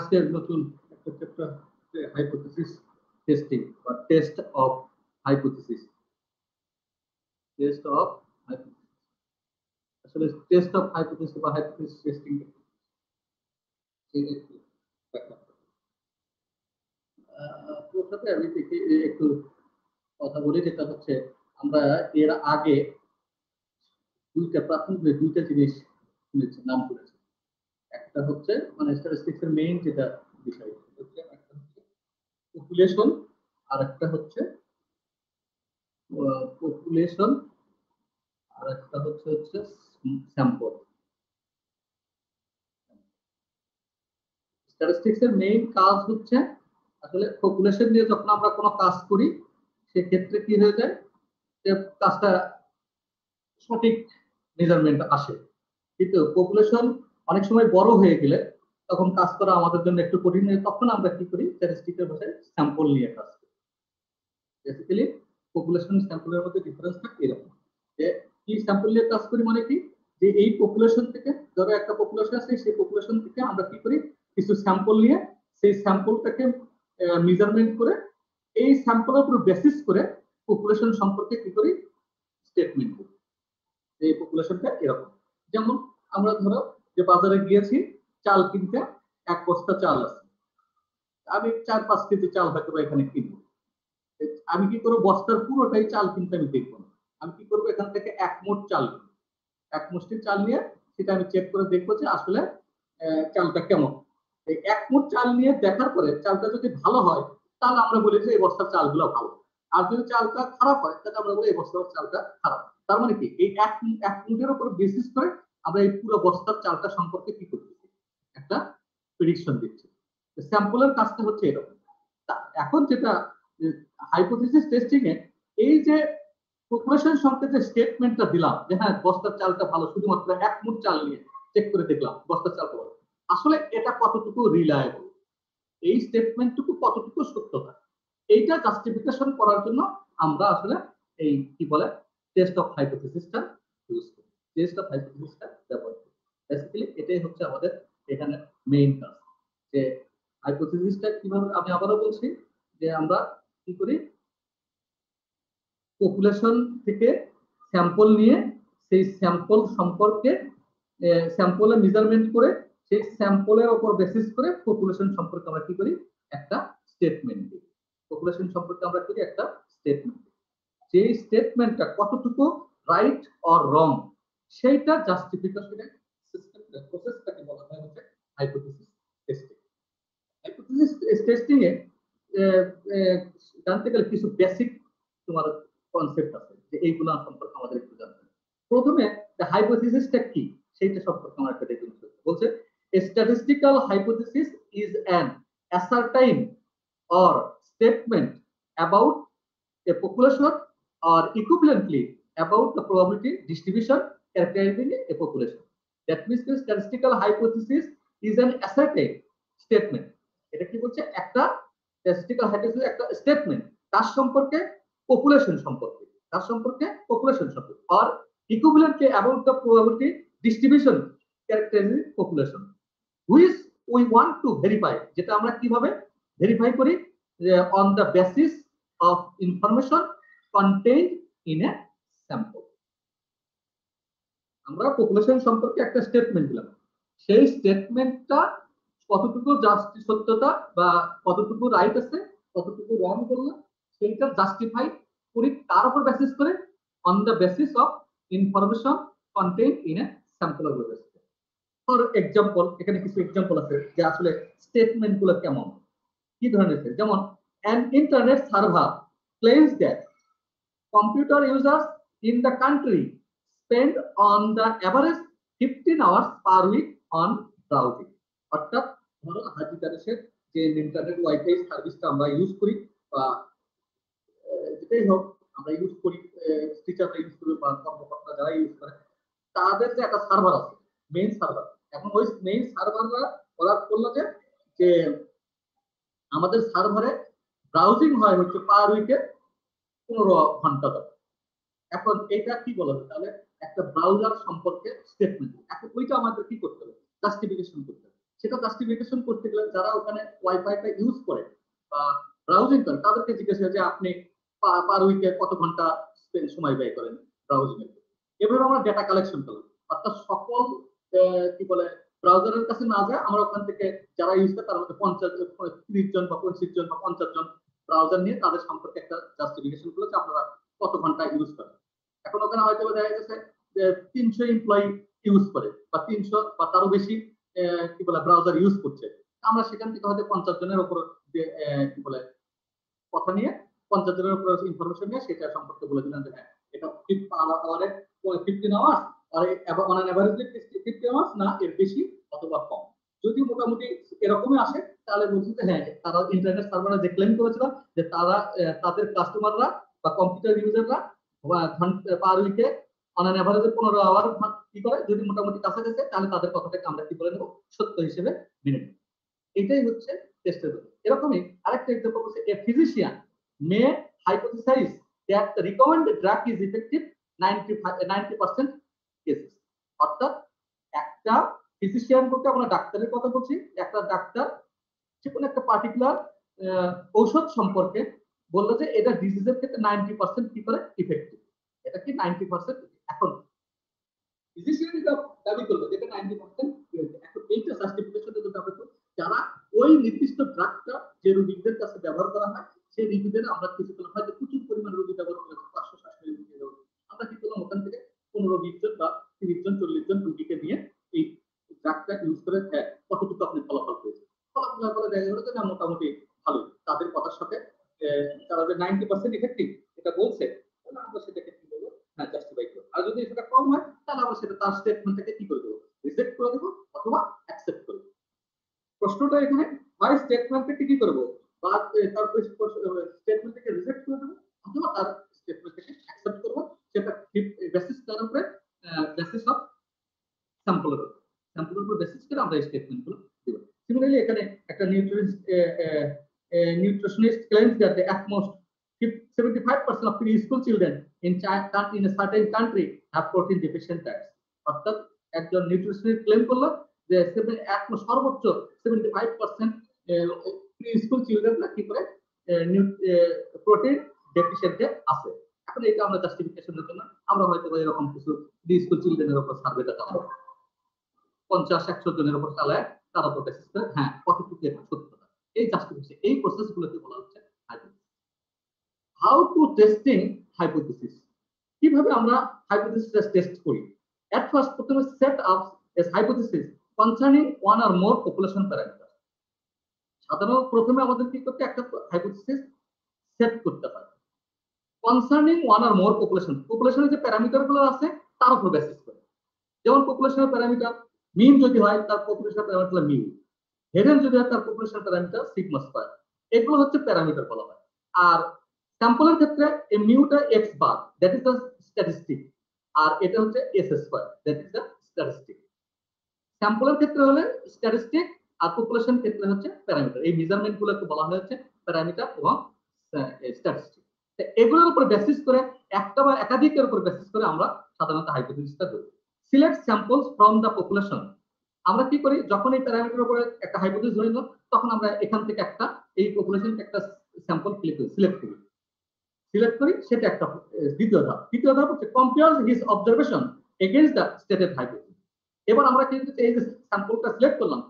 আজকের নতুন একটা চ্যাপ্টার হাইপোথিসিস টেস্টিং বা test of hypothesis. Test of hypothesis, আসলে টেস্ট অফ হাইপোথিসিস বা হাইপোথিসিস টেস্টিং প্রথমে আমি একটু কথা বলি, যেটা হচ্ছে আমরা এর আগে প্রাথমিক দুইটা জিনিস শুনেছি, নাম করেছি। একটা হচ্ছে মানে স্ট্যাটিস্টিক্স এর মেইন যেটা বিষয় হচ্ছে, একটা হচ্ছে পপুলেশন, আর একটা হচ্ছে পপুলেশন, আর একটা হচ্ছে স্যাম্পল। স্ট্যাটিস্টিক্স এর মেইন কাজ হচ্ছে আসলে পপুলেশন নিয়ে যখন আমরা কোনো কাজ করি সেক্ষেত্রে কি হয়ে যায় যে কাজটা সঠিক মেজারমেন্ট আসে, কিন্তু পপুলেশন অনেক সময় বড় হয়ে গেলে তখন কাজ করা আমাদের জন্য একটু কঠিন হয়। তখন আমরা কি করি, স্ট্যাটিস্টিক্সের ভাষায় স্যাম্পল নিয়ে কাজ করি। বেসিক্যালি পপুলেশন স্যাম্পলের মধ্যে ডিফারেন্স থাকে এরকম যে কি স্যাম্পল নিয়ে কাজ করি মানে কি, যে এই পপুলেশন থেকে, ধরো একটা পপুলেশন আছে, সেই পপুলেশন থেকে আমরা কি করি কিছু স্যাম্পল নিয়ে সেই স্যাম্পলটাকে মেজারমেন্ট করে এই স্যাম্পলের উপর বেসিস করে পপুলেশন সম্পর্কে কি করি স্টেটমেন্ট করি। এই পপুলেশনটা এরকম, যেমন আমরা ধরো যে বাজারে গিয়েছি চাল কিনতে, এক বস্তা চাল আছে, আমি 4-5 কেজি চাল হয়তো এখানে কিনবো। আমি কি করবো, বস্তার পুরোটাই চাল কিনতে আমি দেখবো না, আমি কি করবো এখান থেকে এক মুঠ চাল, এক মুষ্টি চাল নিয়ে সেটা আমি চেক করে দেখবো যে আসলে চালটা কেমন। এই এক মুঠ চাল নিয়ে দেখার পরে চালটা যদি ভালো হয় তাহলে আমরা বলি যে এই বস্তার চালগুলো ভালো, আর যদি চালটা খারাপ হয় তাহলে আমরা বলি এই বস্তার চালটা খারাপ। তার মানে কি, এই এক মুঠের উপর বেসিস করে আমরা এই পুরো বস্তার চালটা সম্পর্কে কি করতেছি, একটা প্রেডিকশন দিচ্ছি। স্যাম্পলের কাজটা হচ্ছে এরকম। এখন যেটা হাইপোথিসিস টেস্টিং এ, এই যে পপুলেশন সম্পর্কে যে স্টেটমেন্টটা দিলাম যে হ্যাঁ বস্তার চালটা ভালো, শুধুমাত্র এক মুঠ চাল নিয়ে চেক করে দেখলাম বস্তার চাল ভালো, আসলে এটা কতটুকু রিলায়েবল, এই স্টেটমেন্টটুকু কতটুকু সত্যতা, এইটা জাস্টিফিকেশন করার জন্য আমরা আসলে এই কি বলে টেস্ট অফ হাইপোথিসিসটা ইউজ করি, টেস্ট অফ হাইপোথিসিসটা ব্যবহার করি। বেসিক্যালি এটাই হচ্ছে আমাদের এখানে মেইন কাজ, যে হাইপোথিসিসটা কিভাবে, আমি আবারও বলছি যে আমরা কি করি পপুলেশন থেকে স্যাম্পল নিয়ে সেই স্যাম্পল সম্পর্কে স্যাম্পলের মেজারমেন্ট করে সেই স্যাম্পলের উপর বেসিস করে পপুলেশন সম্পর্কে আমরা কি করি একটা স্টেটমেন্ট দিই। পপুলেশন সম্পর্কে আমরা করি একটা স্টেটমেন্ট, সেই স্টেটমেন্টটা কতটুকু রাইট অর রং সেইটা জাস্টিফিকেশনের সিস্টেমটা প্রসেসটাকে বলা হয় হচ্ছে হাইপোথিসিস টেস্টিং। হাইপোথিসিস টেস্টিং এ জানতে গেলে কিছু বেসিক তোমার কনসেপ্ট আছে, যে এইগুলো সম্পর্কে আমাদের একটু জানতে হবে। প্রথমে হাইপোথিসিসটা কি সেইটা সম্পর্কে আমরা একটা দেখে নিতে বলছে। A statistical hypothesis is an ascertain or statement about a population or equivalently about the probability distribution characterizing a population. That means the statistical hypothesis is an ascertain statement. এটা কি বলছে, একটা statistical hypothesis একটা statement তার সম্পর্কে population সম্পর্কে, তার সম্পর্কে পপুলেশন সম্পর্কে, or equivalently about the probability distribution characterizing population, which we want to verify, যেটা আমরা কিভাবে ভেরিফাই করি, on the basis of information contained in a sample. আমরা পপুলেশন সম্পর্কে একটা স্টেটমেন্ট দিলাম, সেই স্টেটমেন্টটা কতটুকু সত্যতা বা কতটুকু রাইট আছে কতটুকু রং করলাম সেইটা জাস্টিফাই করি তার উপর বেসিস করে, on the basis of information contain in a sample of basis. For example, এখানে কিছু এক্সাম্পল আছে যে আসলে স্টেটমেন্ট গুলো কেমন কি ধরনের, যেমন an internet server claims that computer users in the country spend on the average 15 hours per week on browsing. অর্থাৎ ধরো হাজিদারের যে ইন্টারনেট ওয়াইফাই সার্ভিসটা আমরা ইউজ করি বা যেটাই হোক আমরা ইউজ করি, টিচাররা ইউজ করি বা কর্মকর্তা যারা ইউজ করে, তাদের যে একটা সার্ভার আছে মেইন সার্ভার, এখন ওই মেইন সার্ভাররা ওরা করলো যে আমাদের সার্ভারে ব্রাউজিং হয় হচ্ছে পার উইকে 15 ঘন্টা ধরে। এখন এটা কি বলা হবে, তাহলে একটা ব্রাউজার সম্পর্কে স্টেটমেন্ট, এখন ওইটা আমাদের কি করতে হবে জাস্টিফিকেশন করতে হবে, সেটা জাস্টিফিকেশন করতে গেলে যারা ওখানে ওয়াইফাইটা ইউজ করে বা ব্রাউজিং করেন তাদেরকে জিজ্ঞাসা যে আপনি পার উইকে কত ঘন্টা সময় ব্যয় করেন ব্রাউজিং এর। এভাবে আমরা ডেটা কালেকশন করলাম, অর্থাৎ সকল কি বলে ব্রাউজারের কাছে না যায় আমরা ওখান থেকে যারা ইউজ করে তার মধ্যে 30 জন বা 25 জন বা 50 জন ব্রাউজার নিয়ে তাদের সম্পর্কে একটা জাস্টিফিকেশন করলো যে আপনারা কত ঘন্টা ইউজ করেন। এখন ওখানে হয়তো দেখা গেছে যে 300 এমপ্লয়ি ইউজ করে বা 300 বা তারও বেশি কি বলে ব্রাউজার ইউজ করছে। আমরা সেখান থেকে হয়তো 50 জনের উপর কি বলে কথা নিয়ে 50 জনের উপর ইনফরমেশন নিয়ে সেটা সম্পর্কে বলে দিলাম যে হ্যাঁ এটা 15 আওয়ার্স আর অন অ্যান এভারেজ 50 আওয়ার্স না এর বেশি অথবা কম। যদি মোটামুটি এরকমই আসে তাহলে বলছি যে হ্যাঁ তারা ইন্টারনেট সার্ভাররা যে ক্লেম করেছিল যে তারা তাদের কাস্টমাররা বা কম্পিউটার ইউজাররা পার উইকে অন অ্যান এভারেজ 15 আওয়ার কি করে, যদি মোটামুটি কাছাকাছি তাহলে তাদের কথাটাকে আমরা কি বলে নেব সত্য হিসেবে মেনে নেব। এটাই হচ্ছে টেস্টের ব্যাপার। এরকমই আরেকটা এক্সাম্পল হচ্ছে a physician may hypothesize that the recommended drug is effective 90% cases. অর্থাৎ একটা ফিজিশিয়ান বলতে আমরা ডাক্তারের কথা বলছি, একটা ডাক্তার যে কোনো একটা পার্টিকুলার ঔষধ সম্পর্কে বললো যে এটা ডিজিজের ক্ষেত্রে 90% কি করে ইফেক্টিভ, এটা কি 90%। এখন ফিজিশিয়ান এটা দাবি করলো যে এটা 90%। এখন এইটা সার্টিফিকেশনের জন্য আমরা যারা ওই নির্দিষ্ট ড্রাগটা যে রোগীদের কাছে ব্যবহার করা হয় সেই রোগীদের আমরা কিছু করলাম হয়তো প্রচুর পরিমাণ রোগী ব্যবহার করেছে 500-600 রোগী আমরা কি করলাম ওখান থেকে 15-20 জন বা 30 জন 40 জন রোগীকে নিয়ে এই ড্রাগটা ইউজ করে কতটুকু আপনি ফলাফল পেয়েছেন। ফলাফল করে দেখা গেল যে না মোটামুটি ভালো, তাদের কথার সাথে তারা যে 90% ইফেক্টিভ এটা বলছে তাহলে আমরা সেটাকে কি বলবো হ্যাঁ জাস্টিফাই করব। আর যদি সেটা কম হয় তাহলে আমরা সেটা তার স্টেটমেন্টটাকে কি করে দেবো রিজেক্ট করে দেবো অথবা অ্যাকসেপ্ট করব। প্রশ্নটা এখানে হয় স্টেটমেন্টটাকে কি করব বা তার স্টেটমেন্টটাকে রিজেক্ট করে দেবো অথবা তার স্টেটমেন্টটাকে অ্যাকসেপ্ট করব। সেটা বেসিস তার উপরে বেসিস অফ স্যাম্পলের উপর বেসিস করে আমরা স্টেটমেন্টগুলো দেব। সিমিলারলি এখানে একটা nutritionist claims that the at most 75% of preschool children in a certain country have protein deficient diets. অর্থাৎ একজন নিউট্রিশনিস্ট ক্লেম করলো যে সর্বোচ্চ 75% প্রিস্কুল চিলড্রেনরা কি করে প্রোটিন ডেফিসিয়েন্টে আছে। এখন এটা আমরা জাস্টিফিকেশনের জন্য আমরা হয়তো এরকম কিছু প্রিস্কুল চিলড্রেনের উপর সার্ভেটা চালাবো 50-100 জনের উপর চালায় তার উপর বেসিস করে হ্যাঁ কতটুকু এটা সত্যতা এই জাস্টিফিকেশন এই প্রসেসগুলোকে বলা হচ্ছে hypothesis. How to testing hypothesis, কিভাবে আমরা হাইপোথেসিস টেস্ট করি। এট ফার্স্ট প্রথমে set up A hypothesis concerning one or more population parameter. সাধারণত প্রথমে আমাদের কি করতে একটা হাইপোথেসিস সেট করতে হয় কনসার্নিং ওয়ান অর মোর পপুলেশনের যে প্যারামিটারগুলো আছে তার উপর বেসিস করে। যেমন পপুলেশনের প্যারামিটার মিন যদি হয় তার পপুলেশন প্যারামিটার মিন, হেডেন যদি হয় তার পপুলেশন প্যারামিটার সিগমা স্কয়ার, এগুলো হচ্ছে প্যারামিটার বলা হয়। আর স্যাম্পলের ক্ষেত্রে এই মিউটা x bar that is the statistic আর এটা হচ্ছে s square that is the statistic. স্যাম্পলের ক্ষেত্রে হলে স্ট্যাটিস্টিক আর পপুলেশন ক্ষেত্রে হচ্ছে প্যারামিটার। এই মেজারমেন্ট গুলোকে বলা হচ্ছে প্যারামিটার এবং স্ট্যাটিস্টিক। এগুলোর উপর বেসিস করে একটা বা একাধিকের উপর বেসিস করে আমরা সাধারণত হাইপোথেসিসটা করি। Select samples from the population, আমরা কি করি যখন এই প্যারামিটারের উপরে একটা হাইপোথেসিস ধরে নিলাম তখন আমরা এখান থেকে একটা এই পপুলেশন একটা স্যাম্পল সিলেক্ট করি সেটা একটা দ্বিতীয় ধাপ হচ্ছে compare his observation against the stated hypothesis. এবার আমরা কিন্তু এই যে স্যাম্পলটা সিলেক্ট করলাম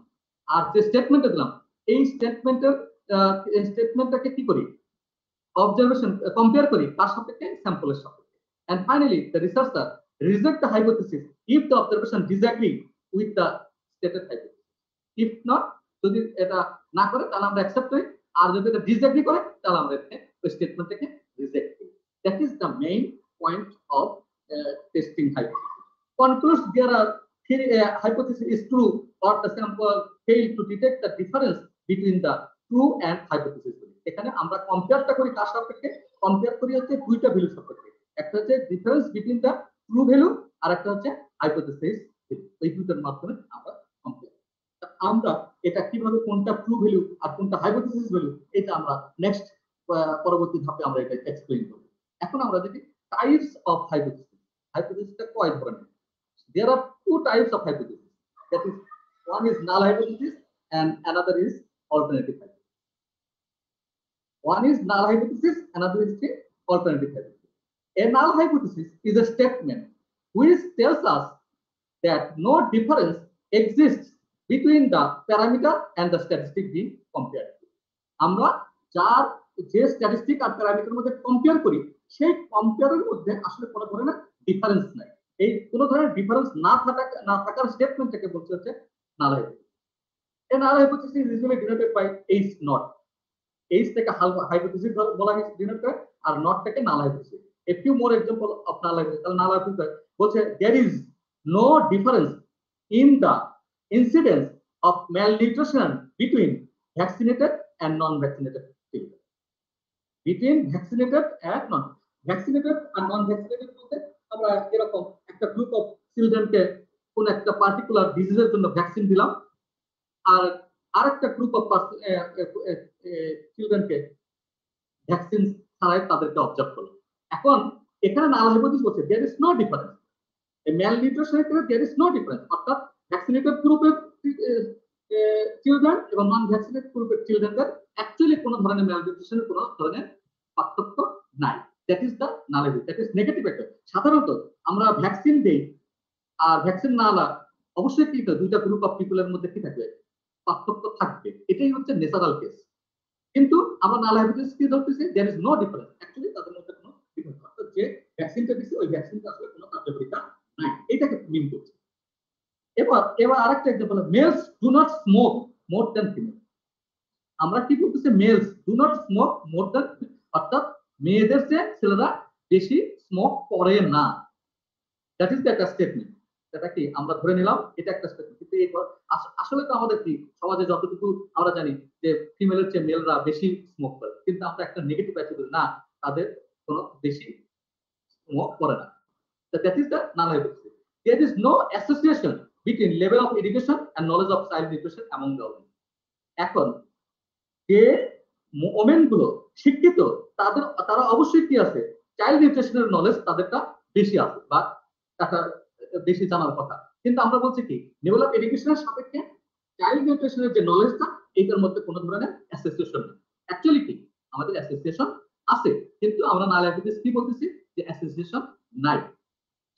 আর যে স্টেটমেন্টটা দিলাম এই স্টেটমেন্টটাকে কি করি অবজারভেশন কম্পেয়ার করি তার সাপেক্ষে স্যাম্পলের সাপেক্ষে। And finally the researcher reject the hypothesis if the observation disagree with the stated hypothesis. If not, যদি এটা না করে তাহলে আমরা অ্যাকসেপ্ট করি, আর যদি এটা ডিসএগ্রি করে তাহলে আমরা এই স্টেটমেন্টটাকে রিজেক্ট করি। That is the main point of testing hypothesis. Concludes there are hypothesis is true or the sample fail to detect the difference between the true and hypothesis. এখানে আমরা কম্পেয়ারটা করি কার সাপেক্ষে, কম্পেয়ার করি হচ্ছে দুইটা ভ্যালু সাপেক্ষে, একটা হচ্ছে difference between the true value আর একটা হচ্ছে হাইপোথেসিস। এই দুটোর মাধ্যমে আমরা কম্পেয়ার। আমরা এটা কিভাবে কোনটা ট্রু ভ্যালু আর কোনটা হাইপোথেসিস ভ্যালু এটা আমরা নেক্সট পরবর্তী ধাপে আমরা এটা এক্সপ্লেইন করব। এখন আমরা দেখি টাইপস অফ হাইপোথেসিস। হাইপোথেসিসটা কয় ধরনের? There are two types of hypothesis. That is, one is null hypothesis and another is alternative hypothesis. One is null hypothesis, another is the alternative hypothesis. A null hypothesis is a statement which tells us that no difference exists between the parameter and the statistic being compared. আমরা যার যে statistic আর প্যারামিটারের মধ্যে compare করি সেই কম্পেয়ারের মধ্যে আসলে কোনো ধরনের ডিফারেন্স নাই। এই কোনো ধরনের ডিফারেন্স না থাকার স্টেটমেন্টটাকে বলতে হচ্ছে null hypothesis. A null hypothesis is usually denoted by H not. H থেকে হাইপোথিসিস বলা হয় ডিনোট করে, আর নট থেকে null hypothesis. A few more example of null hypothesis. তাহলে নাল হাইপোথিসিস বলছে there is no difference in the incidence of malnutrition between vaccinated and non-vaccinated children. Between vaccinated and non-vaccinated বলতে আমরা এরকম একটা group of চিলড্রেনকে কোন একটা particular ডিজিজের জন্য vaccine দিলাম, আর আরেকটা গ্রুপ অফ চিলড্রেনকে ভ্যাকসিন ছাড়াই তাদেরকে অবজার্ভ করলাম। এখন এখানে নাল হাইপোথিসিস বলছে there is no difference. malnutrition there is no difference, অর্থাৎ ভ্যাকসিনেটেড গ্রুপের চিলড্রেন এবং নন ভ্যাকসিনেটেড গ্রুপের চিলড্রেনদের অ্যাকচুয়ালি কোনো ধরনের ম্যালনিউট্রিশনের কোনো ধরনের পার্থক্য নাই। That is the null hypothesis, that is negative একটা। সাধারণত আমরা ভ্যাকসিন দেই আর ভ্যাকসিন না আলা অবশ্যই কি দুইটা গ্রুপ অফ পিপলের মধ্যে কি থাকবে, পার্থক্য থাকবে, এটাই হচ্ছে ন্যাচারাল কেস। কিন্তু আমরা নাল হাইপোথিসিস কি ধরতেছি there is no difference, actually তাদের মধ্যে কোনো ডিফারেন্স, অর্থাৎ যে ভ্যাকসিনটা দিছে ওই ভ্যাকসিনটা আসলে কোনো কার্যকারিতা নাই, এটাকে মিন করছে। এবার আরেকটা example, males do not smoke more than female. আমরা কি বলতেছি, males do not smoke more than, অর্থাৎ মেয়েদের চেয়ে ছেলেরা বেশি স্মোক করে না। দ্যাট ইজ একটা স্টেটমেন্ট, সেটা কি আমরা ধরে নিলাম এটা একটা স্টেটমেন্ট। কিন্তু আসলে তো আমাদের কি সমাজে যতটুকু আমরা জানি যে ফিমেলের চেয়ে মেলরা বেশি স্মোক করে, কিন্তু আমরা একটা নেগেটিভ অ্যাটিটিউড বলি না, তাদের কোনো বেশি স্মোক করে না। That is the null hypothesis. There is no association between level of education and knowledge of child nutrition among the women. এখন যে ওমেন গুলো শিক্ষিত তারা অবশ্যই কি আছে, চাইল্ড নিউট্রিশনের নলেজ তাদেরটা বেশি আছে বা তারা বেশি জানার কথা। কিন্তু আমরা বলছি কি লেভেল অফ এডুকেশনের সাপেক্ষে চাইল্ড নিউট্রিশনের যে নলেজটা এইটার মধ্যে কোনো ধরনের অ্যাসোসিয়েশন নেই। অ্যাকচুয়ালি কি আমাদের অ্যাসোসিয়েশন আছে, কিন্তু আমরা নাল হাইপোথিসিস কি বলতেছি যে অ্যাসোসিয়েশন নাই।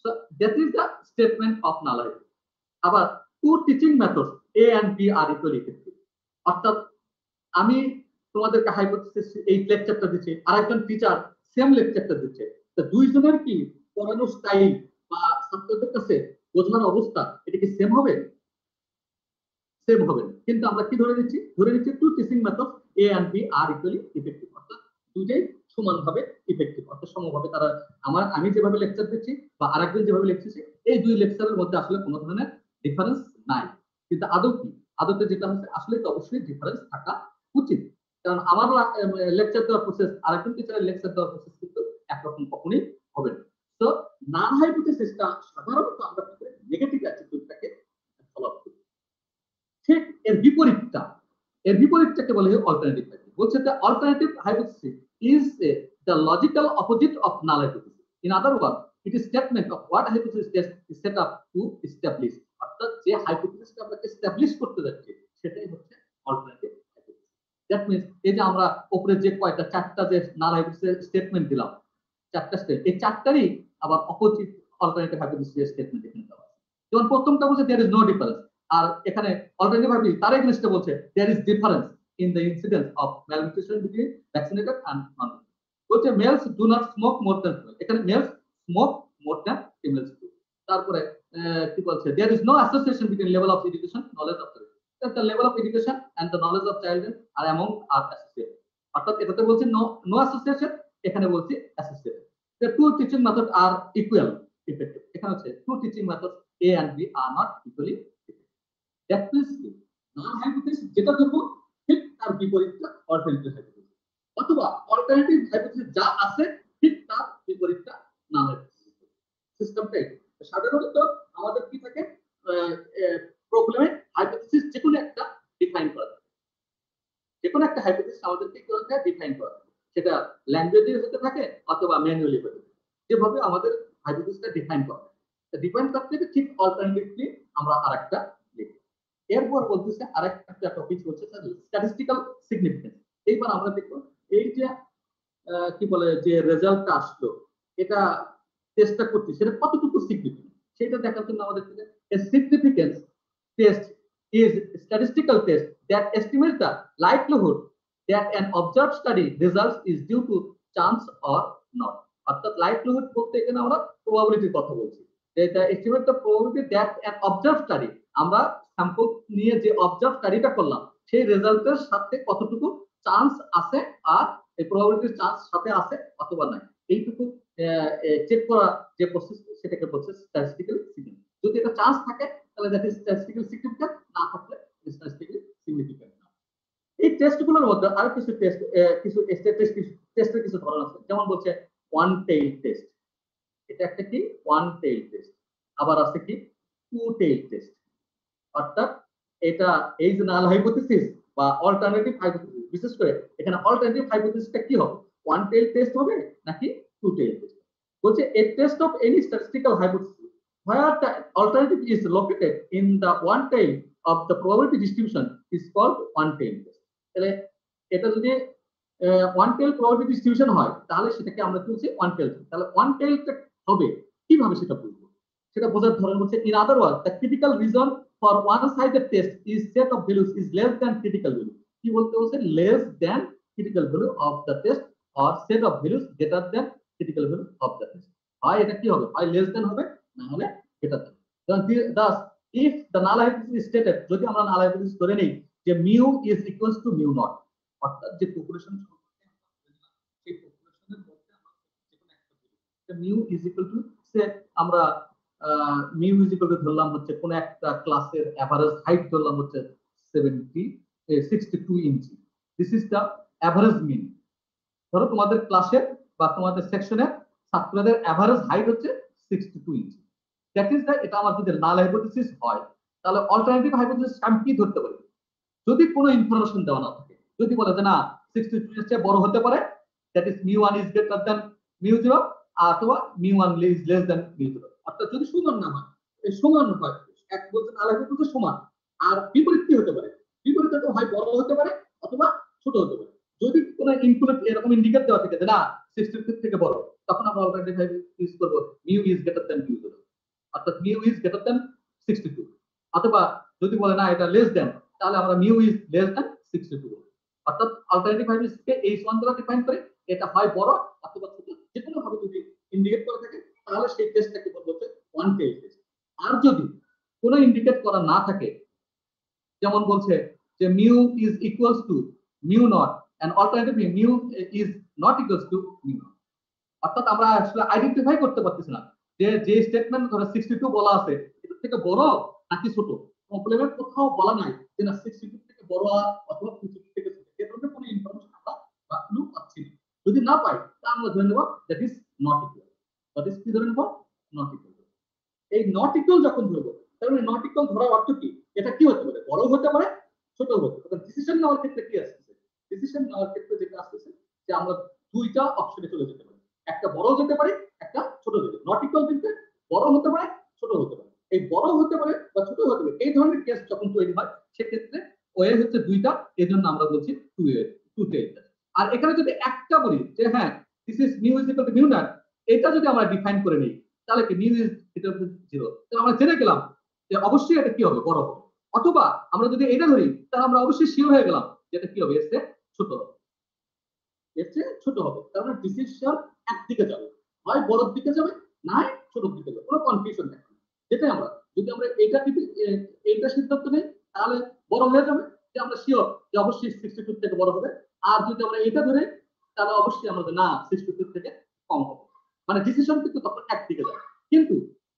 So that is the statement of null hypothesis. আবার two teaching methods A and B are equally effective. অর্থাৎ আমি তোমাদেরকে হাইপোথিসিস এই লেকচারটা দিচ্ছি, আরেকজন টিচার সেম লেকচারটা দিচ্ছে, তো দুইজনের কি পড়ানোর স্টাইল বা ছাত্রদের কাছে বোঝানোর অবস্থা এটা কি সেম হবে? সেম হবে। কিন্তু আমরা কি ধরে নিচ্ছি two teaching method A and B are equally effective, অর্থাৎ দুইটাই সমানভাবে ইফেক্টিভ, অর্থাৎ সমভাবে তারা আমি যেভাবে লেকচার দিচ্ছি বা আরেকজন যেভাবে লেকচারছে এই দুই লেকচারের মধ্যে আসলে কোনো ধরনের ডিফারেন্স নাই। কিন্তু আদতে যেটা হচ্ছে আসলে তো অবশ্যই ডিফারেন্স থাকা উচিত, কারণ আমার লেকচার দেওয়ার প্রসেস আরেকজন টিচারের লেকচার দেওয়ার প্রসেস কিন্তু একরকম কখনোই হবে না। তো নাল হাইপোথিসিসটা সাধারণত আমরা নেগেটিভ অ্যাটিটিউডটাকে ফলো করি। ঠিক এর বিপরীতটাকে বলে অল্টারনেটিভ হাইপোথিসিস। বলছে যে alternative hypothesis is the logical opposite of null hypothesis. In other words, it is statement of what hypothesis test is set up to establish. অর্থাৎ যে হাইপোথিসিসটা আমরা এস্টাবলিশ করতে যাচ্ছি সেটাই হচ্ছে অল্টারনেটিভ হাইপোথিসিস। দ্যাট মিন্স এই যে আমরা উপরে যে চারটা যে নাল হাইপোথিসিস স্টেটমেন্ট দিলাম, চারটা স্টেট, এই চারটারই আবার অপোজিট অল্টারনেটিভ হাইপোথিসিস স্টেটমেন্ট এখানে দেওয়া আছে। যেমন প্রথমটা বলছে there is no difference, আর এখানে অল্টারনেটিভ হাইপোথিসিস তার এগেইনস্টে বলছে there is difference in the incidence of malnutrition between vaccinated and non-vaccinated. বলছে males do not smoke more than females, এখানে males smoke more than females do। তারপরে কি বলছে there is no association between level of education knowledge of children, that the level of education and the knowledge of children are among are associated, অর্থাৎ এটাতে বলছে no association, এখানে বলছে associated। The two teaching methods are equal effective, এখানে হচ্ছে two teaching methods A and B are not equally effective। that means null hypothesis যেটা ধরবো ঠিক তার বিপরীতটা অল্টারনেটিভ হাইপোথিসিস, অথবা অল্টারনেটিভ হাইপোথিসিস যা আছে ঠিক তার বিপরীতটা নাল হাইপোথিসিস। সিস্টেমটাই সাধারণত আমাদের কি থাকে প্রবলেমে হাইপোথিসিস যেকোনো একটা ডিফাইন করা থাকে, যেকোনো একটা হাইপোথিসিস আমাদেরকে কি করতে ডিফাইন করা থাকে, সেটা ল্যাঙ্গুয়েজে হতে থাকে অথবা ম্যানুয়ালি হতে থাকে, যেভাবে আমাদের হাইপোথিসিসটা ডিফাইন করা থাকে। ডিফাইন করতে ঠিক অল্টারনেটিভলি আমরা আরেকটা লিখব। এরপর বলতেছে আরেকটা টপিক হচ্ছে স্ট্যাটিস্টিক্যাল সিগনিফিকেন্স। এইবার আমরা দেখবো এই যে কি বলে যে রেজাল্টটা আসলো, এটা টেস্টটা করছি সেটা কতটুকু সিগনিফিকেন্ট সেটা দেখার জন্য আমাদের significance test is statistical test that estimates the likelihood that an observed study results is due to chance or not. অর্থাৎ লাইকলিহুড বলতে এখানে আমরা প্রবাবিলিটির কথা বলছি, এটা estimate the probability that an observe study, আমরা স্যাম্পল নিয়ে যে অবজার্ভ স্টাডিটা করলাম সেই রেজাল্টের সাথে কতটুকু চান্স আছে, আর এই প্রবাবিলিটির চান্স সাথে আছে অথবা নাই, এইটুকু চেক করা যে প্রসেস সেটাকে বলছে স্ট্যাটিস্টিক্যাল সিগনিফিকেন্স। যদি এটা চান্স থাকে তাহলে দ্যাট ইজ স্ট্যাটিস্টিক্যাল সিগনিফিকেন্ট, না থাকলে স্ট্যাটিস্টিক্যালি সিগনিফিকেন্ট না। এই টেস্টগুলোর মধ্যে আরো কিছু টেস্টের কিছু ধরন আছে, যেমন বলছে ওয়ান টেইল টেস্ট, এটা একটা কি ওয়ান টেইল টেস্ট। আবার আছে কি টু টেইল টেস্ট, অর্থাৎ এটা এই যে নাল হাইপোথিসিস বা অল্টারনেটিভ হাইপোথিসিস, বিশেষ করে এখানে অল্টারনেটিভ হাইপোথিসিসটা কি হবে, ওয়ান টেইল টেস্ট হবে নাকি টু টেইল টেস্ট। বলছে a test of any statistical hypothesis where the alternative is located in the one tail of the probability distribution is called one tail test. তাহলে এটা যদি one টেল probability distribution হয় তাহলে সেটাকে আমরা বলছি ওয়ান টেল। তাহলে ওয়ান টেলটা হবে কিভাবে সেটা বুঝবো, সেটা বোঝার ধরন হচ্ছে in other word the critical region for one sided test is set of values is less than critical value. কি বলতে বলছে, less than critical value of the test or set of values greater than critical value of the test. হয় এটা কি হবে, হয় less than হবে, না হলে greater than. Thus if the null hypothesis is stated, যদি আমরা null hypothesis ধরে নেই যে mu is equals to mu naught, অর্থাৎ যে পপুলেশন সেই পপুলেশনের মধ্যে আমরা যেকোনো একটা mu is equal to সে আমরা mu is equal to ধরলাম হচ্ছে কোন একটা ক্লাসের এভারেজ হাইট ধরলাম হচ্ছে 62 ইঞ্চি, দিস ইজ দ্য এভারেজ মিন। ধরো তোমাদের ক্লাসের বা তোমাদের সেকশনের ছাত্রদের এভারেজ হাইট হচ্ছে 62 ইঞ্চি, দ্যাট ইজ দ্য, এটা আমার যদি নাল হাইপোথিসিস হয় তাহলে অল্টারনেটিভ হাইপোথিসিস আমি কি ধরতে পারি, যদি কোনো ইনফরমেশন দেওয়া না থাকে, যদি বলে যে না 62 এর চেয়ে বড় হতে পারে, that is mu1 is greater than mu0 অথবা mu1 is less than mu0, অর্থাৎ যদি সমান না হয়, এই সমান হয়, এক বলতে নাল হাইপোথিসিস সমান, আর বিপরীত কি হতে পারে, বিপরীত তো হয় বড় হতে পারে অথবা ছোট হতে পারে। যদি কোনো ইনপুট এরকম ইন্ডিকেট দেওয়া থাকে যে না 62 থেকে বড়, তখন আমরা অল্টারনেটিভ ইউজ করব mu is greater than mu0, অর্থাৎ mu is greater than 62। অথবা যদি বলে না এটা লেস দেন, তাহলে আমরা mu is less than 62, অর্থাৎ অল্টারনেটিভ হাইপোথিসিসকে এই সমান দ্বারা ডিফাইন করে এটা হয় বড় অথবা ছোট, যে কোনো ভাবে যদি ইন্ডিকেট করা থাকে তাহলে সেই টেস্টটাকে বলবো হচ্ছে ওয়ান টেইল টেস্ট। আর যদি কোনো ইন্ডিকেট করা না থাকে, যেমন বলছে যে mu is equals to mu naught and alternatively mu is not equals to mu naught, অর্থাৎ আমরা আসলে আইডেন্টিফাই করতে পারতেছি না যে যে স্টেটমেন্ট ধরো 62 বলা আছে এটা থেকে বড় নাকি ছোট, প্রবলেমের কোথাও বলা নাই যে না 62 থেকে বড় অথবা 62 থেকে ছোট, এই ধরনের কোনো ইনফরমেশন আমরা বা ক্লু পাচ্ছি না। যদি না পাই তাহলে আমরা ধরে নেব that is not equal, that is কি ধরে নেব, নট ইকুয়াল। এই নট ইকুয়াল যখন ধরবো তাহলে নট ইকুয়াল ধরার অর্থ কি, এটা কি হতে পারে, বড় হতে পারে ছোট হতে পারে। ডিসিশন নেওয়ার ক্ষেত্রে কি আসছে, ডিসিশন নেওয়ার ক্ষেত্রে যেটা আসছে যে আমরা দুইটা অপশনে চলে যেতে পারি, একটা বড় যেতে পারে একটা ছোট যেতে পারে। নট ইকুয়াল কিন্তু বড় হতে পারে ছোট হতে পারে, এই বড় হতে পারে বা ছোট হতে পারে এই ধরনের কেস যখন তৈরি হয় সেক্ষেত্রে ওয়ে হচ্ছে দুইটা, এই জন্য আমরা বলছি টু টেইল। আর এখানে যদি একটা বলি যে হ্যাঁ this is mu is equal to mu naught, এটা যদি আমরা ডিফাইন করে নিই তাহলে কি mu is equal to 0, তাহলে আমরা জেনে গেলাম যে অবশ্যই এটা কি হবে, বড় হবে। অথবা আমরা যদি এটা ধরি তাহলে আমরা অবশ্যই শিওর হয়ে গেলাম যে এটা কি হবে, এর চেয়ে ছোট হবে, এর চেয়ে ছোট হবে। তার মানে ডিসিশন একদিকে যাবে, হয় বড়র দিকে যাবে না ছোটর দিকে যাবে, কোনো কনফিউশন নেই। যেটাই আমরা যদি আমরা এইটা সিদ্ধান্ত নেই তাহলে বড় হয়ে যাবে, যে আমরা শিওর যে অবশ্যই 62 থেকে বড় হবে। আর যদি আমরা এটা ধরে তাহলে অবশ্যই আমরা না 62 থেকে কম হবে, মানে ডিসিশন কিন্তু তখন একদিকে যাবে। কিন্তু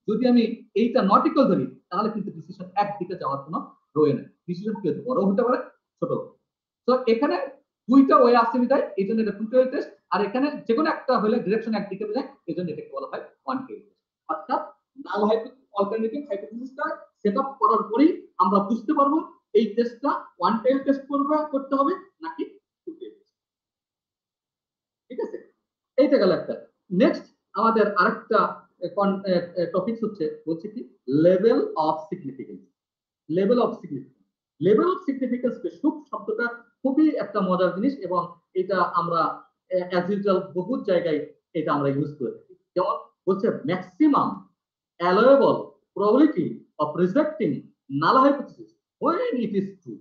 যদি আমি এইটা নট ইকুয়াল ধরি তাহলে কিন্তু ডিসিশন একদিকে যাওয়ার কোনো রয়ে নেই, ডিসিশন কি হতে বড় হতে পারে ছোট হতে পারে। তো এখানে দুইটা ওয়ে আছে বিধায় এই জন্য এটা টু টেইল টেস্ট, আর এখানে যে কোনো একটা হলে ডিরেকশন একদিকে যায় এই জন্য এটাকে বলা হয় ওয়ান টেইল টেস্ট। অর্থাৎ নাল অল্টারনেটিভ হাইপোথিসিসটা সেটআপ করার পরেই আমরা বুঝতে পারবো এই টেস্টটা ওয়ান টেইল টেস্ট করতে হবে নাকি টু টেইল টেস্ট। ঠিক আছে, এইটা গেল একটা। নেক্সট আমাদের আরেকটা টপিক হচ্ছে বলছে কি level of significance. Level of significance level of significance সুখ শব্দটা খুবই একটা মজার জিনিস এবং এটা আমরা অ্যাজ ইউজুয়াল বহু জায়গায় এটা আমরা ইউজ করে থাকি। যেমন বলছে maximum allowable probability of rejecting null hypothesis when it is true.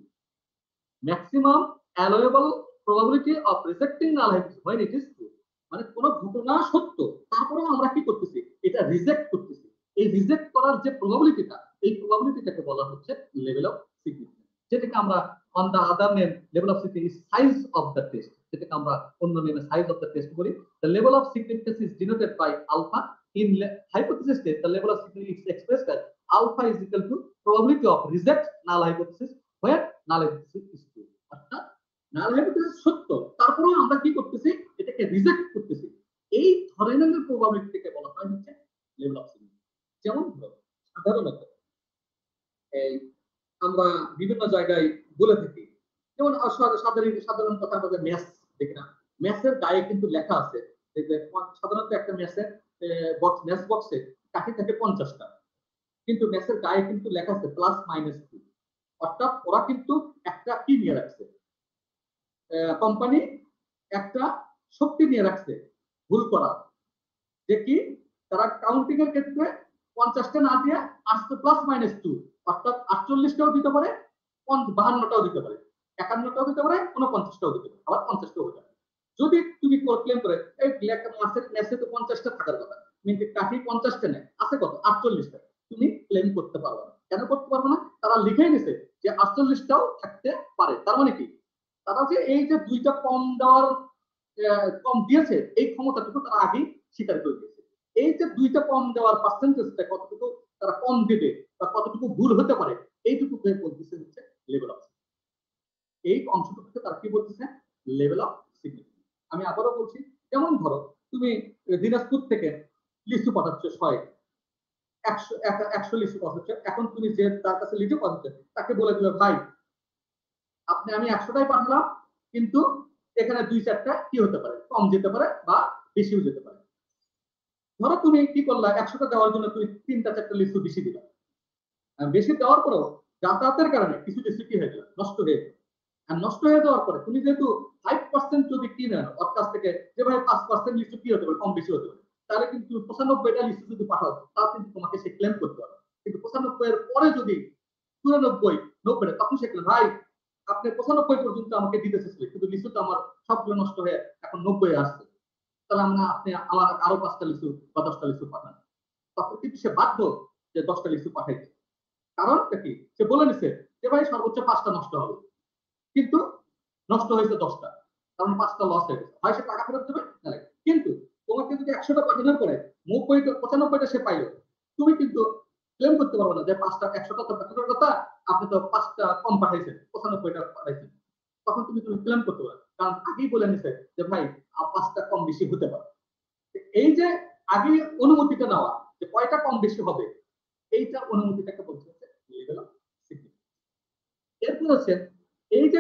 Maximum allowable probability of rejecting null hypothesis when it is true. মানে কোন ঘটনা সত্য, তারপরে আমরা কি করতেছি, এটা রিজেক্ট করতেছি। এই রিজেক্ট করার যে প্রবাবিলিটিটা, এই প্রবাবিলিটিটাকে বলা হচ্ছে লেভেল অফ সিগনিফিকেন্স, যেটাকে আমরা on the other name level of significance size of the test, যেটাকে আমরা অন্য নেমে সাইজ অফ দ্য টেস্ট বলি। The level of significance is denoted by alpha. In hypothesis test, the level of significance is expressed as alpha is equal to probability of reject null hypothesis where null hypothesis is true. অর্থাৎ null hypothesis সত্য, তারপরেও আমরা কি করতেছি, এটাকে reject করতেছি। এই ধরনের প্রবাবিলিটিকে বলা হয় হচ্ছে লেভেল অফ সিগনিফিকেন্স। যেমন ধরো সাধারণত এই আমরা বিভিন্ন জায়গায় বলে থাকি, যেমন সাধারণ কথা আমাদের ম্যাথ দেখি না, ম্যাথের গায়ে কিন্তু লেখা আছে সাধারণত একটা ম্যাথের ম্যাথ বক্সে কাঠি থাকে 50টা, কিন্তু ম্যাথের গায়ে কিন্তু লেখা আছে +-2। অর্থাৎ ওরা কিন্তু একটা কি নিয়ে রাখছে, কোম্পানি একটা শক্তি নিয়ে রাখছে ভুল করা, যে কি তারা কাউন্টিং এর ক্ষেত্রে 50টা না দিয়ে আসতে +-2, অর্থাৎ 48টাও দিতে পারে, 52টাও দিতে পারে, 51টাও দিতে পারে, 49টাও দিতে পারে, আবার 50টাও দিতে পারে। যদি তুমি ক্লেম করে এই মাসের ম্যাচে তো 50টা থাকার কথা, কিন্তু কাঠি 50টা নেই, আছে কত 48টা, তুমি ক্লেম করতে পারবে না। কেন করতে পারবে না? তারা লিখেই নিছে যে 48টাও থাকতে পারে। তার মানে কি, তারা যে এই যে দুইটা কম দেওয়ার কম দিয়েছে এই ক্ষমতাটুকু তারা আগেই স্বীকার করে দিয়েছে। এই যে দুইটা কম দেওয়ার পার্সেন্টেজটা কতটুকু তারা কম দেবে বা কতটুকু ভুল হতে পারে, এইটুকু বলতেছে হচ্ছে লেভেল অফ সিগনিফিকেন্স। এই অংশটুকুকে তারা কি বলতেছে, লেভেল অফ সিগনিফিকেন্স। আমি আবারও বলছি, যেমন ধরো তুমি দিনাজপুর থেকে লিচু পাঠাচ্ছ 100 লিচু পাঠাচ্ছ, এখন তুমি যে তার কাছে লিচু পাঠাচ্ছ তাকে বলে দিবে ভাই আমি 100টাই পাঠালাম, কিন্তু এখানে 2-4টা কি হতে পারে, কম যেতে পারে বা বেশিও যেতে পারে। ধরো তুমি কি করলা, 100টা দেওয়ার জন্য তুমি 3-4টা লিচু বেশি দিলা, বেশি দেওয়ার পরেও যাতায়াতের কারণে কিছু লিচু কি হয়ে গেল, নষ্ট হয়ে গেল। আর নষ্ট হয়ে যাওয়ার পরে তুমি যেহেতু 5% যদি কিনে আনো ওর কাছ থেকে, যে ভাই 5% লিচু কি হতে পারে, কম বেশি হতে পারে, তাহলে কিন্তু 95টা লিচু যদি পাঠাও তাও কিন্তু তোমাকে সে ক্লেম করতে পারবে। কিন্তু 95 এর পরে যদি 94, 90, তখন সে ক্লেম, ভাই আপনি 95 পর্যন্ত আমাকে দিতে চেয়েছিলেন, কিন্তু লিচু তো আমার সবগুলো নষ্ট হয়ে এখন 90 আসছে, তাহলে আপনি আমার আরো 5টা লিচু বা 10টা লিচু পাঠান। তখন কিন্তু সে বাধ্য যে 10টা লিচু পাঠাইতে। কারণটা কি, সে বলে নিছে যে ভাই সর্বোচ্চ 5টা নষ্ট হবে, কিন্তু নষ্ট হয়েছে 10টা, কারণ 5টা লস হয়ে গেছে, হয় সে টাকা ফেরত দেবে। কিন্তু তোমাকে যদি 100টা পাঠানোর পরে 95টা সে পাইলো, তুমি কিন্তু ক্লেম করতে পারবে না যে 100টা তো পাঠানোর কথা, আপনি তো 5টা কম পাঠাইছেন, 95টা পাঠাইছেন। তখন তুমি ক্লেম করতে পারবে, কারণ আগেই বলে নিছে যে ভাই 5টা কম বেশি হতে পারে। এই যে আগে অনুমতিটা নেওয়া যে কয়টা কম বেশি হবে, এইটা অনুমতিটাকে বলছে লেভেল অফ সিগনিফিকেন্স। এরপর হচ্ছে এই যে